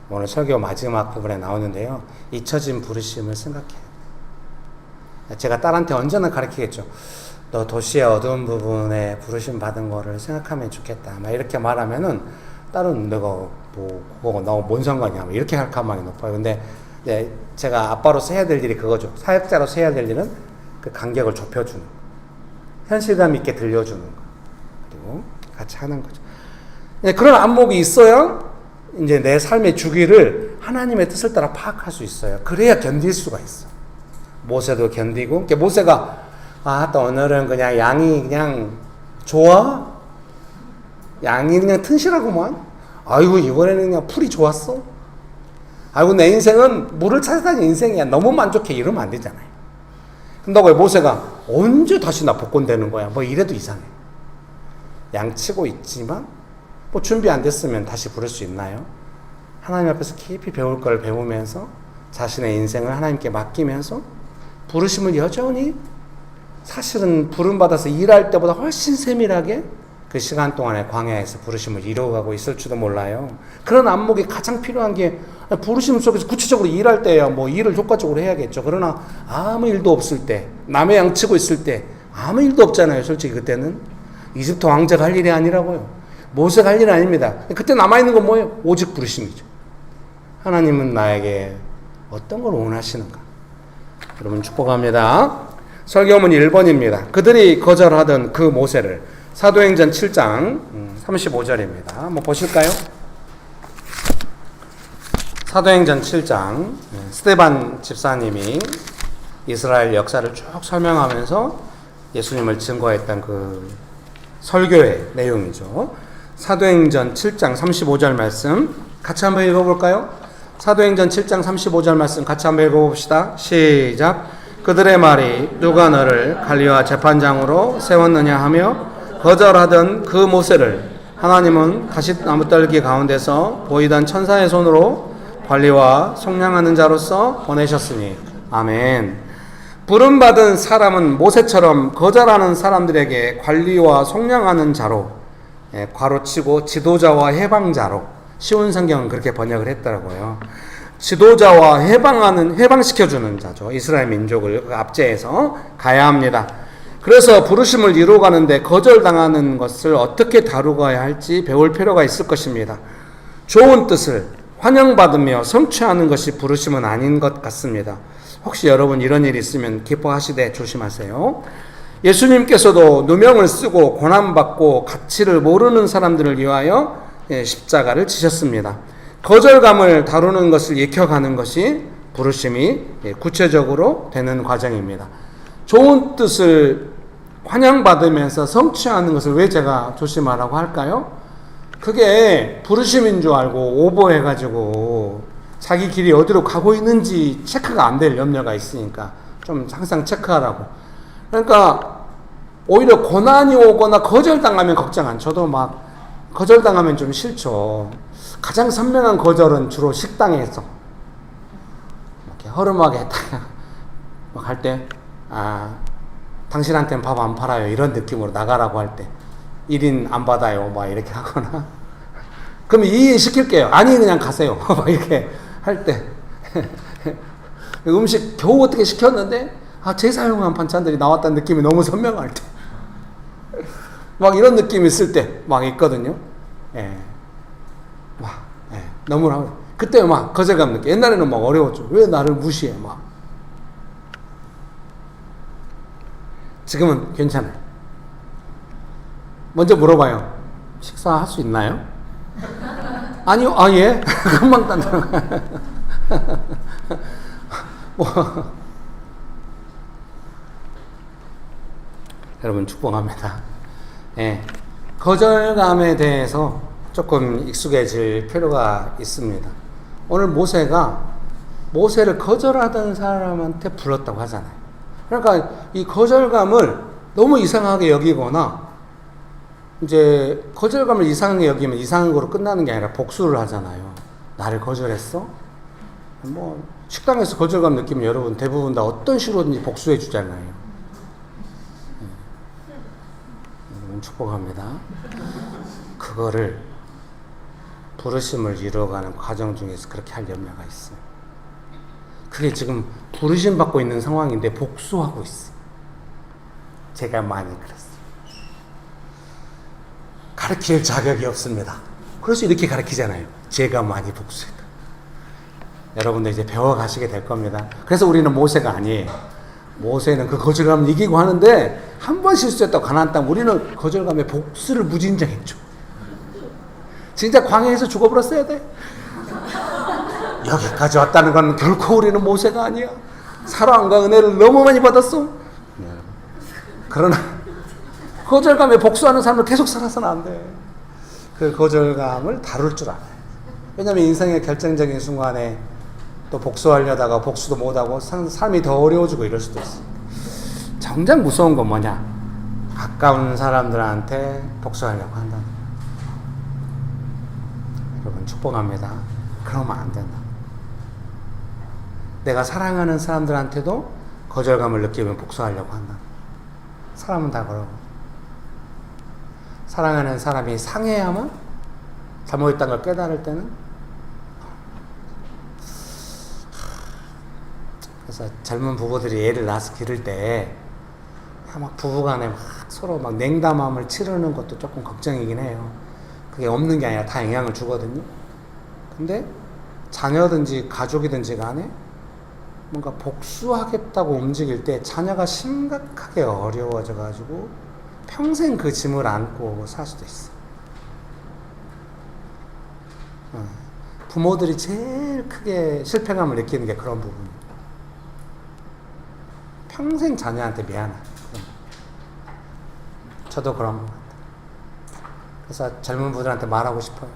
오늘 설교 마지막 부분에 나오는데요, 잊혀진 부르심을 생각해요. 제가 딸한테 언제나 가르치겠죠. 너 도시의 어두운 부분에 부르심 받은 거를 생각하면 좋겠다, 막 이렇게 말하면은 딸은 내가 그거 나 뭔 상관이야, 이렇게 할 가망이 높아요. 근데 제가 아빠로서 해야 될 일이 그거죠. 사역자로서 해야 될 일은 그 간격을 좁혀주는 거, 현실감 있게 들려주는 거, 그리고 같이 하는 거죠. 그런 안목이 있어야 이제 내 삶의 주기를 하나님의 뜻을 따라 파악할 수 있어요. 그래야 견딜 수가 있어. 모세도 견디고, 모세가 또 오늘은 그냥 양이 그냥 좋아? 양이 그냥 튼실하구만. 아이고, 이번에는 그냥 풀이 좋았어. 아이고, 내 인생은 물을 찾아다니는 인생이야, 너무 만족해, 이러면 안 되잖아요. 근데 모세가 언제 다시 나 복권되는 거야, 뭐 이래도 이상해. 양치고 있지만 뭐 준비 안 됐으면 다시 부를 수 있나요? 하나님 앞에서 깊이 배울 걸 배우면서 자신의 인생을 하나님께 맡기면서 부르심을 여전히, 사실은 부름받아서 일할 때보다 훨씬 세밀하게 그 시간 동안에 광야에서 부르심을 이루어가고 있을지도 몰라요. 그런 안목이 가장 필요한 게, 부르심 속에서 구체적으로 일할 때야 뭐 일을 효과적으로 해야겠죠. 그러나 아무 일도 없을 때, 남의 양치고 있을 때 아무 일도 없잖아요. 솔직히 그때는 이집트 왕자가 할 일이 아니라고요. 모세가 할 일이 아닙니다. 그때 남아있는 건 뭐예요? 오직 부르심이죠. 하나님은 나에게 어떤 걸 원하시는가? 여러분 축복합니다. 설교문 1번입니다. 그들이 거절하던 그 모세를. 사도행전 7장 35절입니다. 한번 보실까요? 사도행전 7장, 스데반 집사님이 이스라엘 역사를 쭉 설명하면서 예수님을 증거했던 그 설교의 내용이죠. 사도행전 7장 35절 말씀 같이 한번 읽어볼까요? 사도행전 7장 35절 말씀 같이 한번 읽어봅시다. 시작. 그들의 말이 누가 너를 관리와 재판장으로 세웠느냐 하며 거절하던 그 모세를 하나님은 가시나무떨기 가운데서 보이던 천사의 손으로 관리와 속량하는 자로서 보내셨으니 아멘. 부름받은 사람은 모세처럼 거절하는 사람들에게 관리와 속량하는 자로, 괄호치고 지도자와 해방자로, 쉬운 성경은 그렇게 번역을 했더라고요. 지도자와 해방시켜주는 자죠. 이스라엘 민족을 그 압제해서 가야 합니다. 그래서 부르심을 이루어가는데 거절당하는 것을 어떻게 다루어야 할지 배울 필요가 있을 것입니다. 좋은 뜻을 환영받으며 성취하는 것이 부르심은 아닌 것 같습니다. 혹시 여러분 이런 일이 있으면 기뻐하시되 조심하세요. 예수님께서도 누명을 쓰고 고난받고 가치를 모르는 사람들을 위하여 십자가를 지셨습니다. 거절감을 다루는 것을 익혀가는 것이 부르심이 구체적으로 되는 과정입니다. 좋은 뜻을 환영받으면서 성취하는 것을 왜 제가 조심하라고 할까요? 그게 부르심인 줄 알고 오버해가지고 자기 길이 어디로 가고 있는지 체크가 안 될 염려가 있으니까 좀 항상 체크하라고. 그러니까 오히려 고난이 오거나 거절당하면 걱정 안. 저도 막 거절당하면 좀 싫죠. 가장 선명한 거절은 주로 식당에서 이렇게 허름하게 딱 할 때, 당신한테는 밥 안 팔아요 이런 느낌으로 나가라고 할 때 1인 안 받아요 막 이렇게 하거나 그럼 이해시킬게요. 아니 그냥 가세요 막 이렇게 할 때 음식 겨우 어떻게 시켰는데 재사용한 반찬들이 나왔다는 느낌이 너무 선명할 때 막 이런 느낌이 있을 때 막 있거든요. 너무 그때 막 거절감 느껴. 옛날에는 막 어려웠죠. 왜 나를 무시해 막. 지금은 괜찮아요. 먼저 물어봐요. 식사할 수 있나요? 아니요. 예. 금방 딴다. 여러분 축복합니다. 거절감에 대해서 조금 익숙해질 필요가 있습니다. 오늘 모세를 거절하던 사람한테 불렀다고 하잖아요. 그러니까 이 거절감을 너무 이상하게 여기거나 이제 거절감을 이상하게 여기면 이상한 거로 끝나는 게 아니라 복수를 하잖아요. 나를 거절했어? 뭐 식당에서 거절감 느끼면 여러분 대부분 다 어떤 식으로든지 복수해 주잖아요. 여러분 축복합니다. 그거를 부르심을 이루어가는 과정 중에서 그렇게 할 염려가 있어요. 그게 지금 부르심 받고 있는 상황인데 복수하고 있어요. 제가 많이 그랬어요. 가르칠 자격이 없습니다. 그래서 이렇게 가르치잖아요. 제가 많이 복수했다. 여러분들 이제 배워가시게 될 겁니다. 그래서 우리는 모세가 아니에요. 모세는 그 거절감을 이기고 하는데 한 번 실수했다고 가나안 땅 우리는 거절감에 복수를 무진장했죠. 진짜 광야에서 죽어버렸어야 돼. 여기까지 왔다는 건 결코 우리는 모세가 아니야. 사랑과 은혜를 너무 많이 받았어. 그러나 거절감에 복수하는 삶을 계속 살아서는 안 돼. 그 거절감을 다룰 줄 알아요. 왜냐하면 인생의 결정적인 순간에 또 복수하려다가 복수도 못하고 삶이 더 어려워지고 이럴 수도 있어. 정작 무서운 건 뭐냐? 가까운 사람들한테 복수하려고 한다. 여러분 축복합니다. 그러면 안 된다. 내가 사랑하는 사람들한테도 거절감을 느끼면 복수하려고 한다. 사람은 다 그러고. 사랑하는 사람이 상해야만 잘못했다는 걸 깨달을 때는. 그래서 젊은 부부들이 애를 낳아서 기를 때 막 부부간에 막 서로 막 냉담함을 치르는 것도 조금 걱정이긴 해요. 그게 없는 게 아니라 다 영향을 주거든요. 근데 자녀든지 가족이든지 간에 뭔가 복수하겠다고 움직일 때 자녀가 심각하게 어려워져 가지고 평생 그 짐을 안고 살 수도 있어. 부모들이 제일 크게 실패감을 느끼는 게 그런 부분이에요. 평생 자녀한테 미안하다. 저도 그런 것 같아요. 그래서 젊은 분들한테 말하고 싶어요.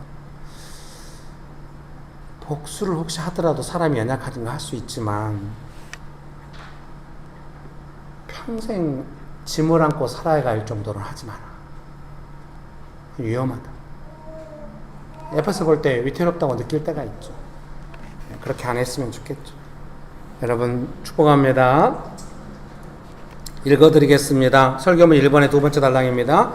복수를 혹시 하더라도 사람이 연약하니까 할 수 있지만 평생 짐을 안고 살아갈 정도는 하지 마라. 위험하다. 옆에서 볼 때 위태롭다고 느낄 때가 있죠. 그렇게 안 했으면 좋겠죠. 여러분 축복합니다. 읽어드리겠습니다. 설교문 1번의 두 번째 단락입니다.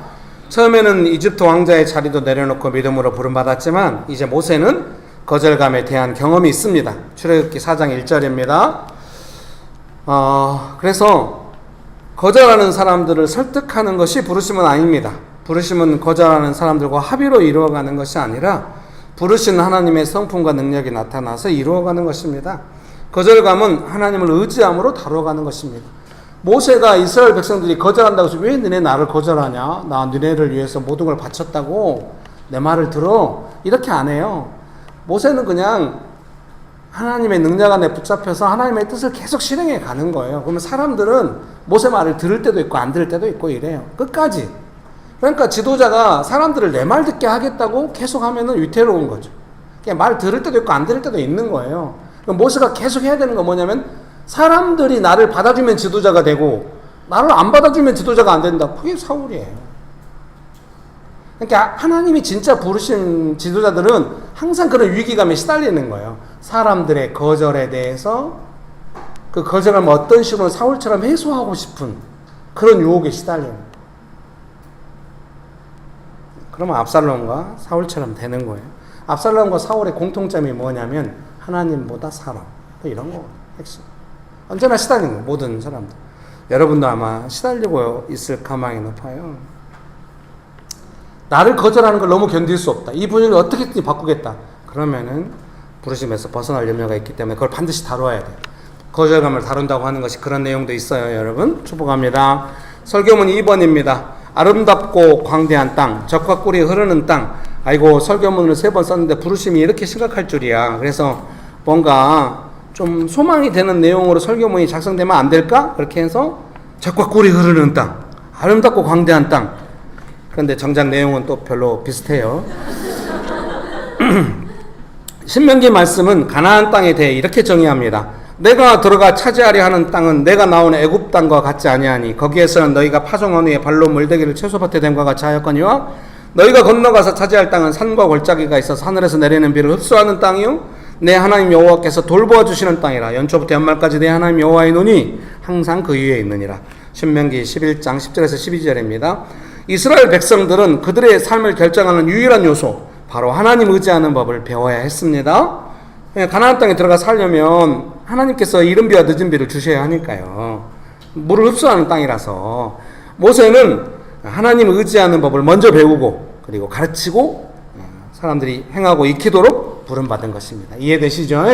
처음에는 이집트 왕자의 자리도 내려놓고 믿음으로 부름받았지만 이제 모세는 거절감에 대한 경험이 있습니다. 출애굽기 4장 1절입니다. 그래서 거절하는 사람들을 설득하는 것이 부르심은 아닙니다. 부르심은 거절하는 사람들과 합의로 이루어가는 것이 아니라 부르신 하나님의 성품과 능력이 나타나서 이루어가는 것입니다. 거절감은 하나님을 의지함으로 다뤄가는 것입니다. 모세가 이스라엘 백성들이 거절한다고 해서 왜 너네 나를 거절하냐? 나 너네를 위해서 모든 걸 바쳤다고 내 말을 들어. 이렇게 안 해요. 모세는 그냥 하나님의 능력 안에 붙잡혀서 하나님의 뜻을 계속 실행해 가는 거예요. 그러면 사람들은 모세 말을 들을 때도 있고 안 들을 때도 있고 이래요. 끝까지. 그러니까 지도자가 사람들을 내 말 듣게 하겠다고 계속 하면은 위태로운 거죠. 그냥 말 들을 때도 있고 안 들을 때도 있는 거예요. 그럼 모세가 계속 해야 되는 건 뭐냐면 사람들이 나를 받아주면 지도자가 되고 나를 안 받아주면 지도자가 안 된다. 그게 사울이에요. 그러니까 하나님이 진짜 부르신 지도자들은 항상 그런 위기감에 시달리는 거예요. 사람들의 거절에 대해서 그 거절감을 어떤 식으로 사울처럼 해소하고 싶은 그런 유혹에 시달리는 거예요. 그러면 압살롬과 사울처럼 되는 거예요. 압살롬과 사울의 공통점이 뭐냐면 하나님보다 사람. 이런 거 핵심. 언제나 시달리는 거예요. 모든 사람들. 여러분도 아마 시달리고 있을 가망이 높아요. 나를 거절하는 걸 너무 견딜 수 없다. 이 분위기를 어떻게든 바꾸겠다. 그러면은 부르심에서 벗어날 염려가 있기 때문에 그걸 반드시 다뤄야 돼요. 거절감을 다룬다고 하는 것이 그런 내용도 있어요. 여러분 축복합니다. 설교문 2번입니다. 아름답고 광대한 땅, 젖과 꿀이 흐르는 땅. 아이고 설교문을 3번 썼는데 부르심이 이렇게 심각할 줄이야. 그래서 뭔가 좀 소망이 되는 내용으로 설교문이 작성되면 안 될까? 그렇게 해서 젖과 꿀이 흐르는 땅, 아름답고 광대한 땅. 그런데 정작 내용은 또 별로 비슷해요. 신명기 말씀은 가나안 땅에 대해 이렇게 정의합니다. 내가 들어가 차지하려 하는 땅은 내가 나온 애굽 땅과 같지 아니하니 거기에서는 너희가 파종 어느에 발로 물대기를 채소밭에 댐과 같이 하였거니와 너희가 건너가서 차지할 땅은 산과 골짜기가 있어서 하늘에서 내리는 비를 흡수하는 땅이요 내 하나님 여호와께서 돌보아 주시는 땅이라. 연초부터 연말까지 내 하나님 여호와의 눈이 항상 그 위에 있느니라. 신명기 11장 10절에서 12절입니다. 이스라엘 백성들은 그들의 삶을 결정하는 유일한 요소, 바로 하나님 의지하는 법을 배워야 했습니다. 가나안 땅에 들어가 살려면 하나님께서 이른 비와 늦은 비를 주셔야 하니까요. 물을 흡수하는 땅이라서 모세는 하나님 의지하는 법을 먼저 배우고 그리고 가르치고 사람들이 행하고 익히도록 부름받은 것입니다. 이해되시죠?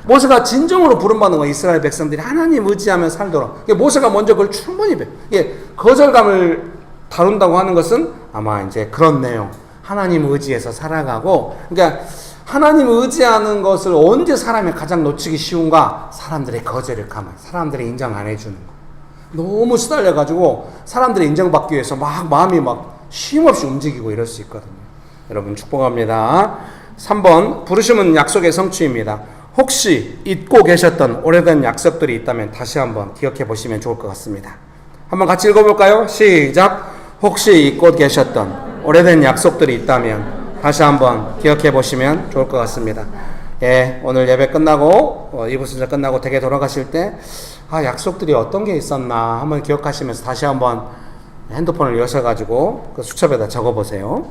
모세가 진정으로 부름받은 건 이스라엘 백성들이 하나님 의지하며 살도록. 모세가 먼저 그걸 충분히 배워. 거절감을 다룬다고 하는 것은 아마 이제 그런 내용. 하나님 의지해서 살아가고, 그러니까 하나님 의지하는 것을 언제 사람이 가장 놓치기 쉬운가? 사람들의 거절을 가만, 사람들이 인정 안 해주는 거. 너무 시달려가지고 사람들이 인정받기 위해서 막 마음이 막 쉼없이 움직이고 이럴 수 있거든요. 여러분 축복합니다. 3번 부르심은 약속의 성취입니다. 혹시 잊고 계셨던 오래된 약속들이 있다면 다시 한번 기억해 보시면 좋을 것 같습니다. 한번 같이 읽어볼까요? 시작. 혹시 잊고 계셨던 오래된 약속들이 있다면 다시 한번 기억해 보시면 좋을 것 같습니다. 오늘 예배 끝나고 2부 순서 끝나고 댁에 돌아가실 때 약속들이 어떤 게 있었나 한번 기억하시면서 다시 한번 핸드폰을 여셔가지고 그 수첩에다 적어보세요.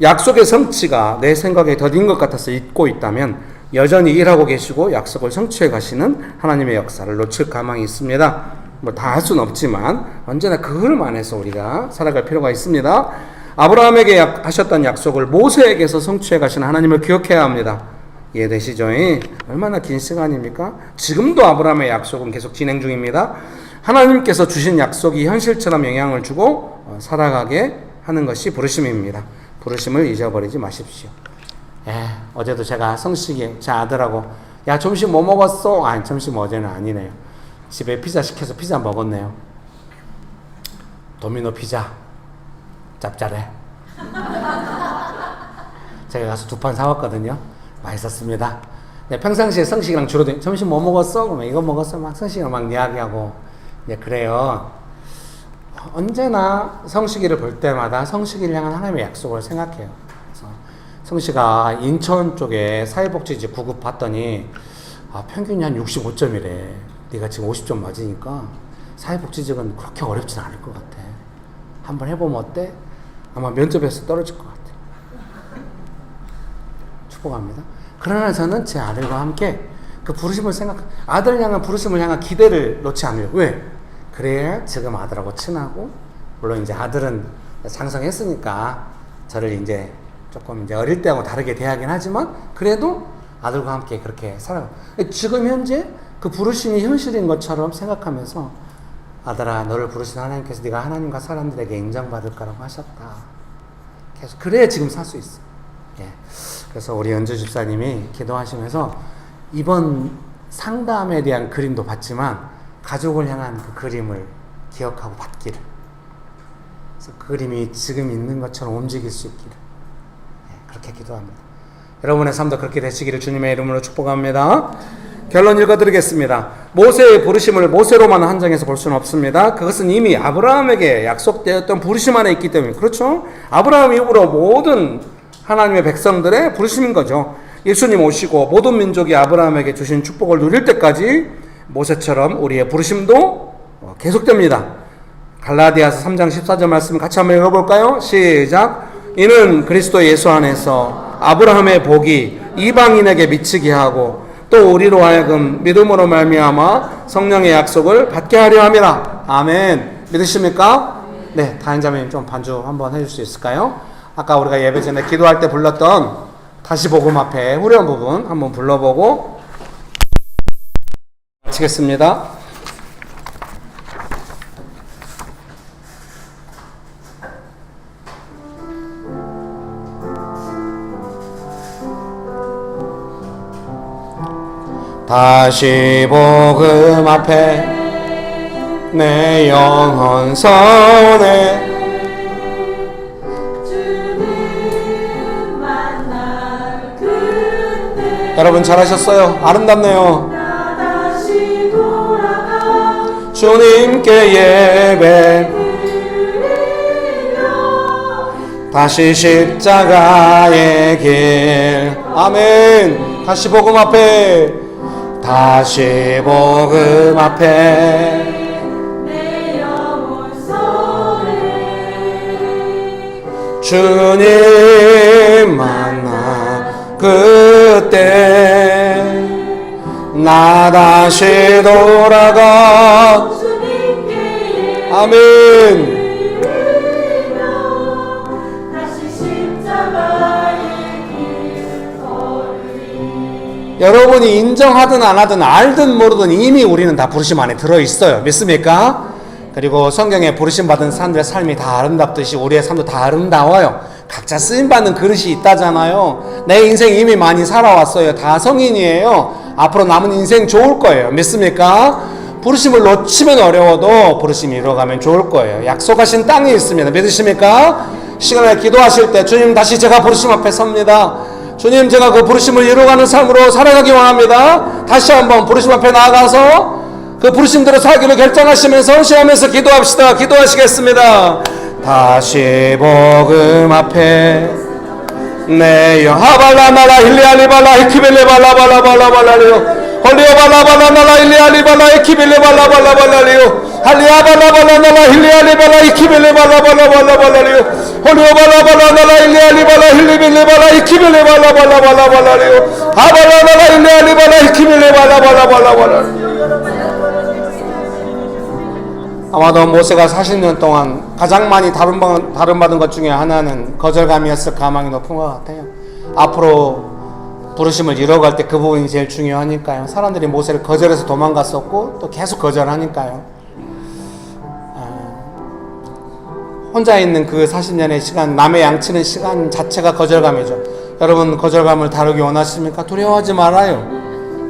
약속의 성취가 내 생각에 더딘 것 같아서 잊고 있다면 여전히 일하고 계시고 약속을 성취해 가시는 하나님의 역사를 놓칠 가망이 있습니다. 뭐 다 할 수는 없지만 언제나 그 흐름 안에서 우리가 살아갈 필요가 있습니다. 아브라함에게 하셨던 약속을 모세에게서 성취해 가시는 하나님을 기억해야 합니다. 이해되시죠? 얼마나 긴 시간입니까? 지금도 아브라함의 약속은 계속 진행 중입니다. 하나님께서 주신 약속이 현실처럼 영향을 주고 살아가게 하는 것이 부르심입니다. 부르심을 잊어버리지 마십시오. 어제도 제가 성식이 제 아들하고 야 점심 뭐 먹었어? 아니 점심 어제는 아니네요. 집에 피자 시켜서 피자 먹었네요. 도미노 피자 짭짤해. 제가 가서 2판 사왔거든요. 맛있었습니다. 평상시에 성식이랑 주로 점심 뭐 먹었어? 그러면 이거 먹었어? 막 성식이랑 막 이야기하고 그래요. 언제나 성식이를 볼 때마다 성식이를 향한 하나님의 약속을 생각해요. 그래서 성식아 인천 쪽에 사회복지직 구급 봤더니 평균이 한 65점이래. 네가 지금 50점 맞으니까 사회복지직은 그렇게 어렵진 않을 것 같아. 한번 해보면 어때? 아마 면접에서 떨어질 것 같아. 축복합니다. 그러나 저는 제 아들과 함께 그 부르심을 아들을 향한 부르심을 향한 기대를 놓지 않아요. 왜? 그래야 지금 아들하고 친하고, 물론 이제 아들은 장성했으니까 저를 이제 조금 이제 어릴 때하고 다르게 대하긴 하지만 그래도 아들과 함께 그렇게 살아가요. 지금 현재 그 부르심이 현실인 것처럼 생각하면서 아들아 너를 부르신 하나님께서 네가 하나님과 사람들에게 인정받을 거라고 하셨다. 계속 그래야 지금 살 수 있어. 예. 그래서 우리 연주 집사님이 기도하시면서 이번 상담에 대한 그림도 봤지만 가족을 향한 그 그림을 기억하고 받기를. 그래서 그 그림이 지금 있는 것처럼 움직일 수 있기를. 예. 그렇게 기도합니다. 여러분의 삶도 그렇게 되시기를 주님의 이름으로 축복합니다. 결론 읽어드리겠습니다. 모세의 부르심을 모세로만 한정해서 볼 수는 없습니다. 그것은 이미 아브라함에게 약속되었던 부르심 안에 있기 때문에 그렇죠. 아브라함 이후로 모든 하나님의 백성들의 부르심인 거죠. 예수님 오시고 모든 민족이 아브라함에게 주신 축복을 누릴 때까지 모세처럼 우리의 부르심도 계속됩니다. 갈라디아서 3장 14절 말씀 같이 한번 읽어볼까요? 시작. 이는 그리스도 예수 안에서 아브라함의 복이 이방인에게 미치게 하고 또 우리로 하여금 믿음으로 말미암아 성령의 약속을 받게 하려 함이라. 아멘. 믿으십니까? 네, 다인자매님 좀 반주 한번 해줄 수 있을까요? 아까 우리가 예배 전에 기도할 때 불렀던 다시 복음 앞에 후렴 부분 한번 불러보고 마치겠습니다. 다시 복음 앞에 내 영혼 선에 여러분 잘하셨어요. 아름답네요. 주님께 예배 다시 십자가의 길. 아멘. 다시 복음 앞에 다시 복음 앞에 내 영혼 손에 주님 만나 그때 나 다시 돌아가 주님께 아멘. 다시 십자가의 길 걸으리. 여러분이 인정하든 안 하든 알든 모르든 이미 우리는 다 부르심 안에 들어있어요. 믿습니까? 그리고 성경에 부르심 받은 사람들의 삶이 다 아름답듯이 우리의 삶도 다 아름다워요. 각자 쓰임받는 그릇이 있다잖아요. 내 인생 이미 많이 살아왔어요. 다 성인이에요. 앞으로 남은 인생 좋을 거예요. 믿습니까? 부르심을 놓치면 어려워도 부르심이 이뤄가면 좋을 거예요. 약속하신 땅이 있습니다. 믿으십니까? 시간에 기도하실 때 주님 다시 제가 부르심 앞에 섭니다. 주님 제가 그 부르심을 이루어가는 삶으로 살아가기 원합니다. 다시 한번 부르심 앞에 나아가서 그 부르심대로 살기로 결정하시면서 헌신하면서 기도합시다. 기도하시겠습니다. 다시 복음 앞에 내 영 하발라나라 힐리알리발라 히키벨레발라발라발라발라리오 홀리오발라발라나라 힐리알리발라 히키벨레발라발라발라리오 할리아발라발라나라 힐리알리발라 히키벨레발라발라발라발라리오 홀리오발라발라나라 힐리알리발라 힐리벨레발라 히키벨레발라발라발라발라리오 하발라나라 힐리알리발라 히키벨레발라발라발라발라리오. 아마도 모세가 40년 동안 가장 많이 다름받은 것 중에 하나는 거절감이었을 가망이 높은 것 같아요. 앞으로 부르심을 이뤄갈 때 그 부분이 제일 중요하니까요. 사람들이 모세를 거절해서 도망갔었고 또 계속 거절하니까요. 혼자 있는 그 40년의 시간, 남의 양치는 시간 자체가 거절감이죠. 여러분 거절감을 다루기 원하십니까? 두려워하지 말아요.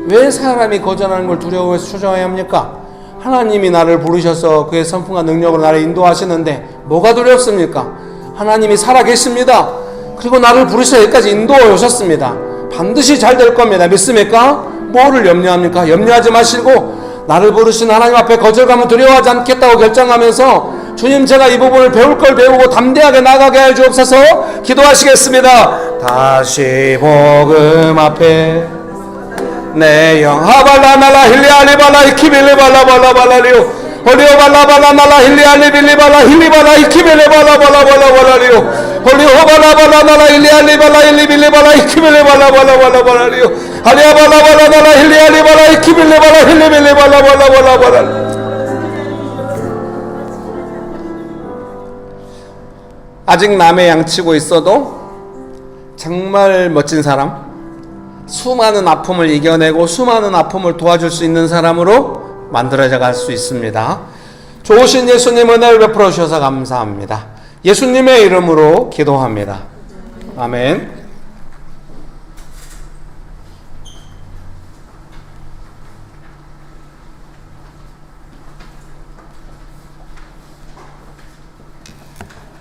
왜 사람이 거절하는 걸 두려워해서 주저해야 합니까? 하나님이 나를 부르셔서 그의 선풍과 능력으로 나를 인도하시는데 뭐가 두렵습니까? 하나님이 살아계십니다. 그리고 나를 부르셔서 여기까지 인도해 오셨습니다. 반드시 잘 될 겁니다. 믿습니까? 뭐를 염려합니까? 염려하지 마시고 나를 부르신 하나님 앞에 거절감을 두려워하지 않겠다고 결정하면서 주님 제가 이 부분을 배울 걸 배우고 담대하게 나가게 해 주옵소서. 기도하시겠습니다. 다시 복음 앞에 내 영 하발라나라 힐리알리발라 히키빌리발라발라발라리오 홀리오발라발라나라 힐리알리빌리발라 힐리발라 히키빌리발라발라발라발라리오 홀리오발라발라나라 힐리알리발라 힐리빌리발라 히키빌리발라발라발라발라리오 할리아발라발라나라 힐리알리발라 히키빌리발라 힐리빌리발라발라발라발라. 아직 남의 양치고 있어도 정말 멋진 사람, 수많은 아픔을 이겨내고 수많은 아픔을 도와줄 수 있는 사람으로 만들어져 갈 수 있습니다. 좋으신 예수님 은혜를 베풀어 주셔서 감사합니다. 예수님의 이름으로 기도합니다. 아멘.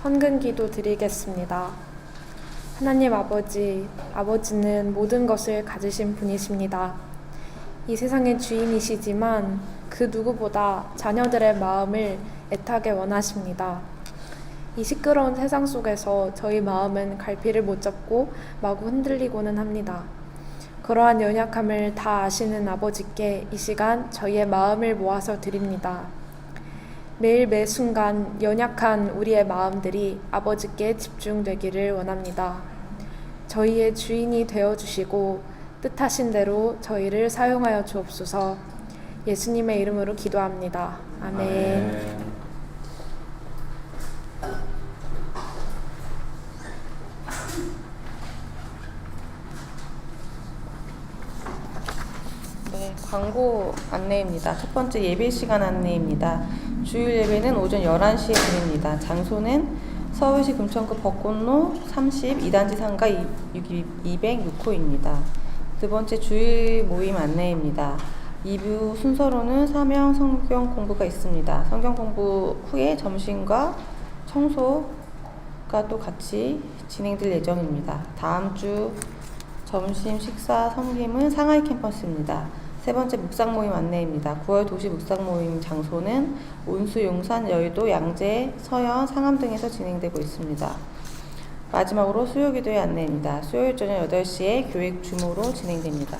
헌금 기도 드리겠습니다. 하나님 아버지, 아버지는 모든 것을 가지신 분이십니다. 이 세상의 주인이시지만 그 누구보다 자녀들의 마음을 애타게 원하십니다. 이 시끄러운 세상 속에서 저희 마음은 갈피를 못 잡고 마구 흔들리고는 합니다. 그러한 연약함을 다 아시는 아버지께 이 시간 저희의 마음을 모아서 드립니다. 매일 매 순간 연약한 우리의 마음들이 아버지께 집중되기를 원합니다. 저희의 주인이 되어주시고 뜻하신 대로 저희를 사용하여 주옵소서. 예수님의 이름으로 기도합니다. 아멘. 네, 광고 안내입니다. 첫 번째 예배 시간 안내입니다. 주일 예배는 오전 11시에 드립니다. 장소는 서울시 금천구 벚꽃로 32단지 상가 206호입니다. 두 번째 주일 모임 안내입니다. 2부 순서로는 사명 성경 공부가 있습니다. 성경 공부 후에 점심과 청소가 또 같이 진행될 예정입니다. 다음 주 점심 식사 섬김은 상하이 캠퍼스입니다. 세 번째 묵상 모임 안내입니다. 9월 도시 묵상 모임 장소는 온수, 용산, 여의도, 양재, 서현, 상암 등에서 진행되고 있습니다. 마지막으로 수요기도의 안내입니다. 수요일 저녁 8시에 교회 주모로 진행됩니다.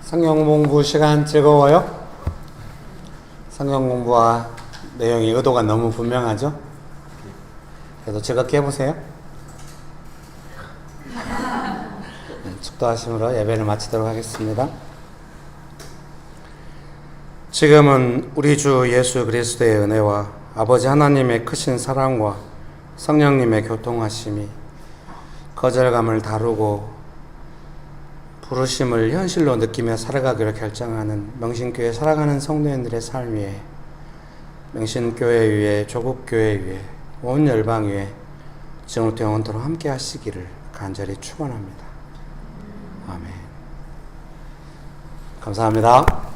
성경 공부 시간 즐거워요? 성경 공부와 내용의 의도가 너무 분명하죠? 그래도 즐겁게 해보세요. 축도하심으로 예배를 마치도록 하겠습니다. 지금은 우리 주 예수 그리스도의 은혜와 아버지 하나님의 크신 사랑과 성령님의 교통하심이 거절감을 다루고 부르심을 현실로 느끼며 살아가기로 결정하는 명신교회 살아가는 성도인들의 삶 위에, 명신교회 위에, 조국교회 위에, 온 열방 위에 지금부터 영원토록 함께 하시기를 간절히 축원합니다. 아멘. 감사합니다.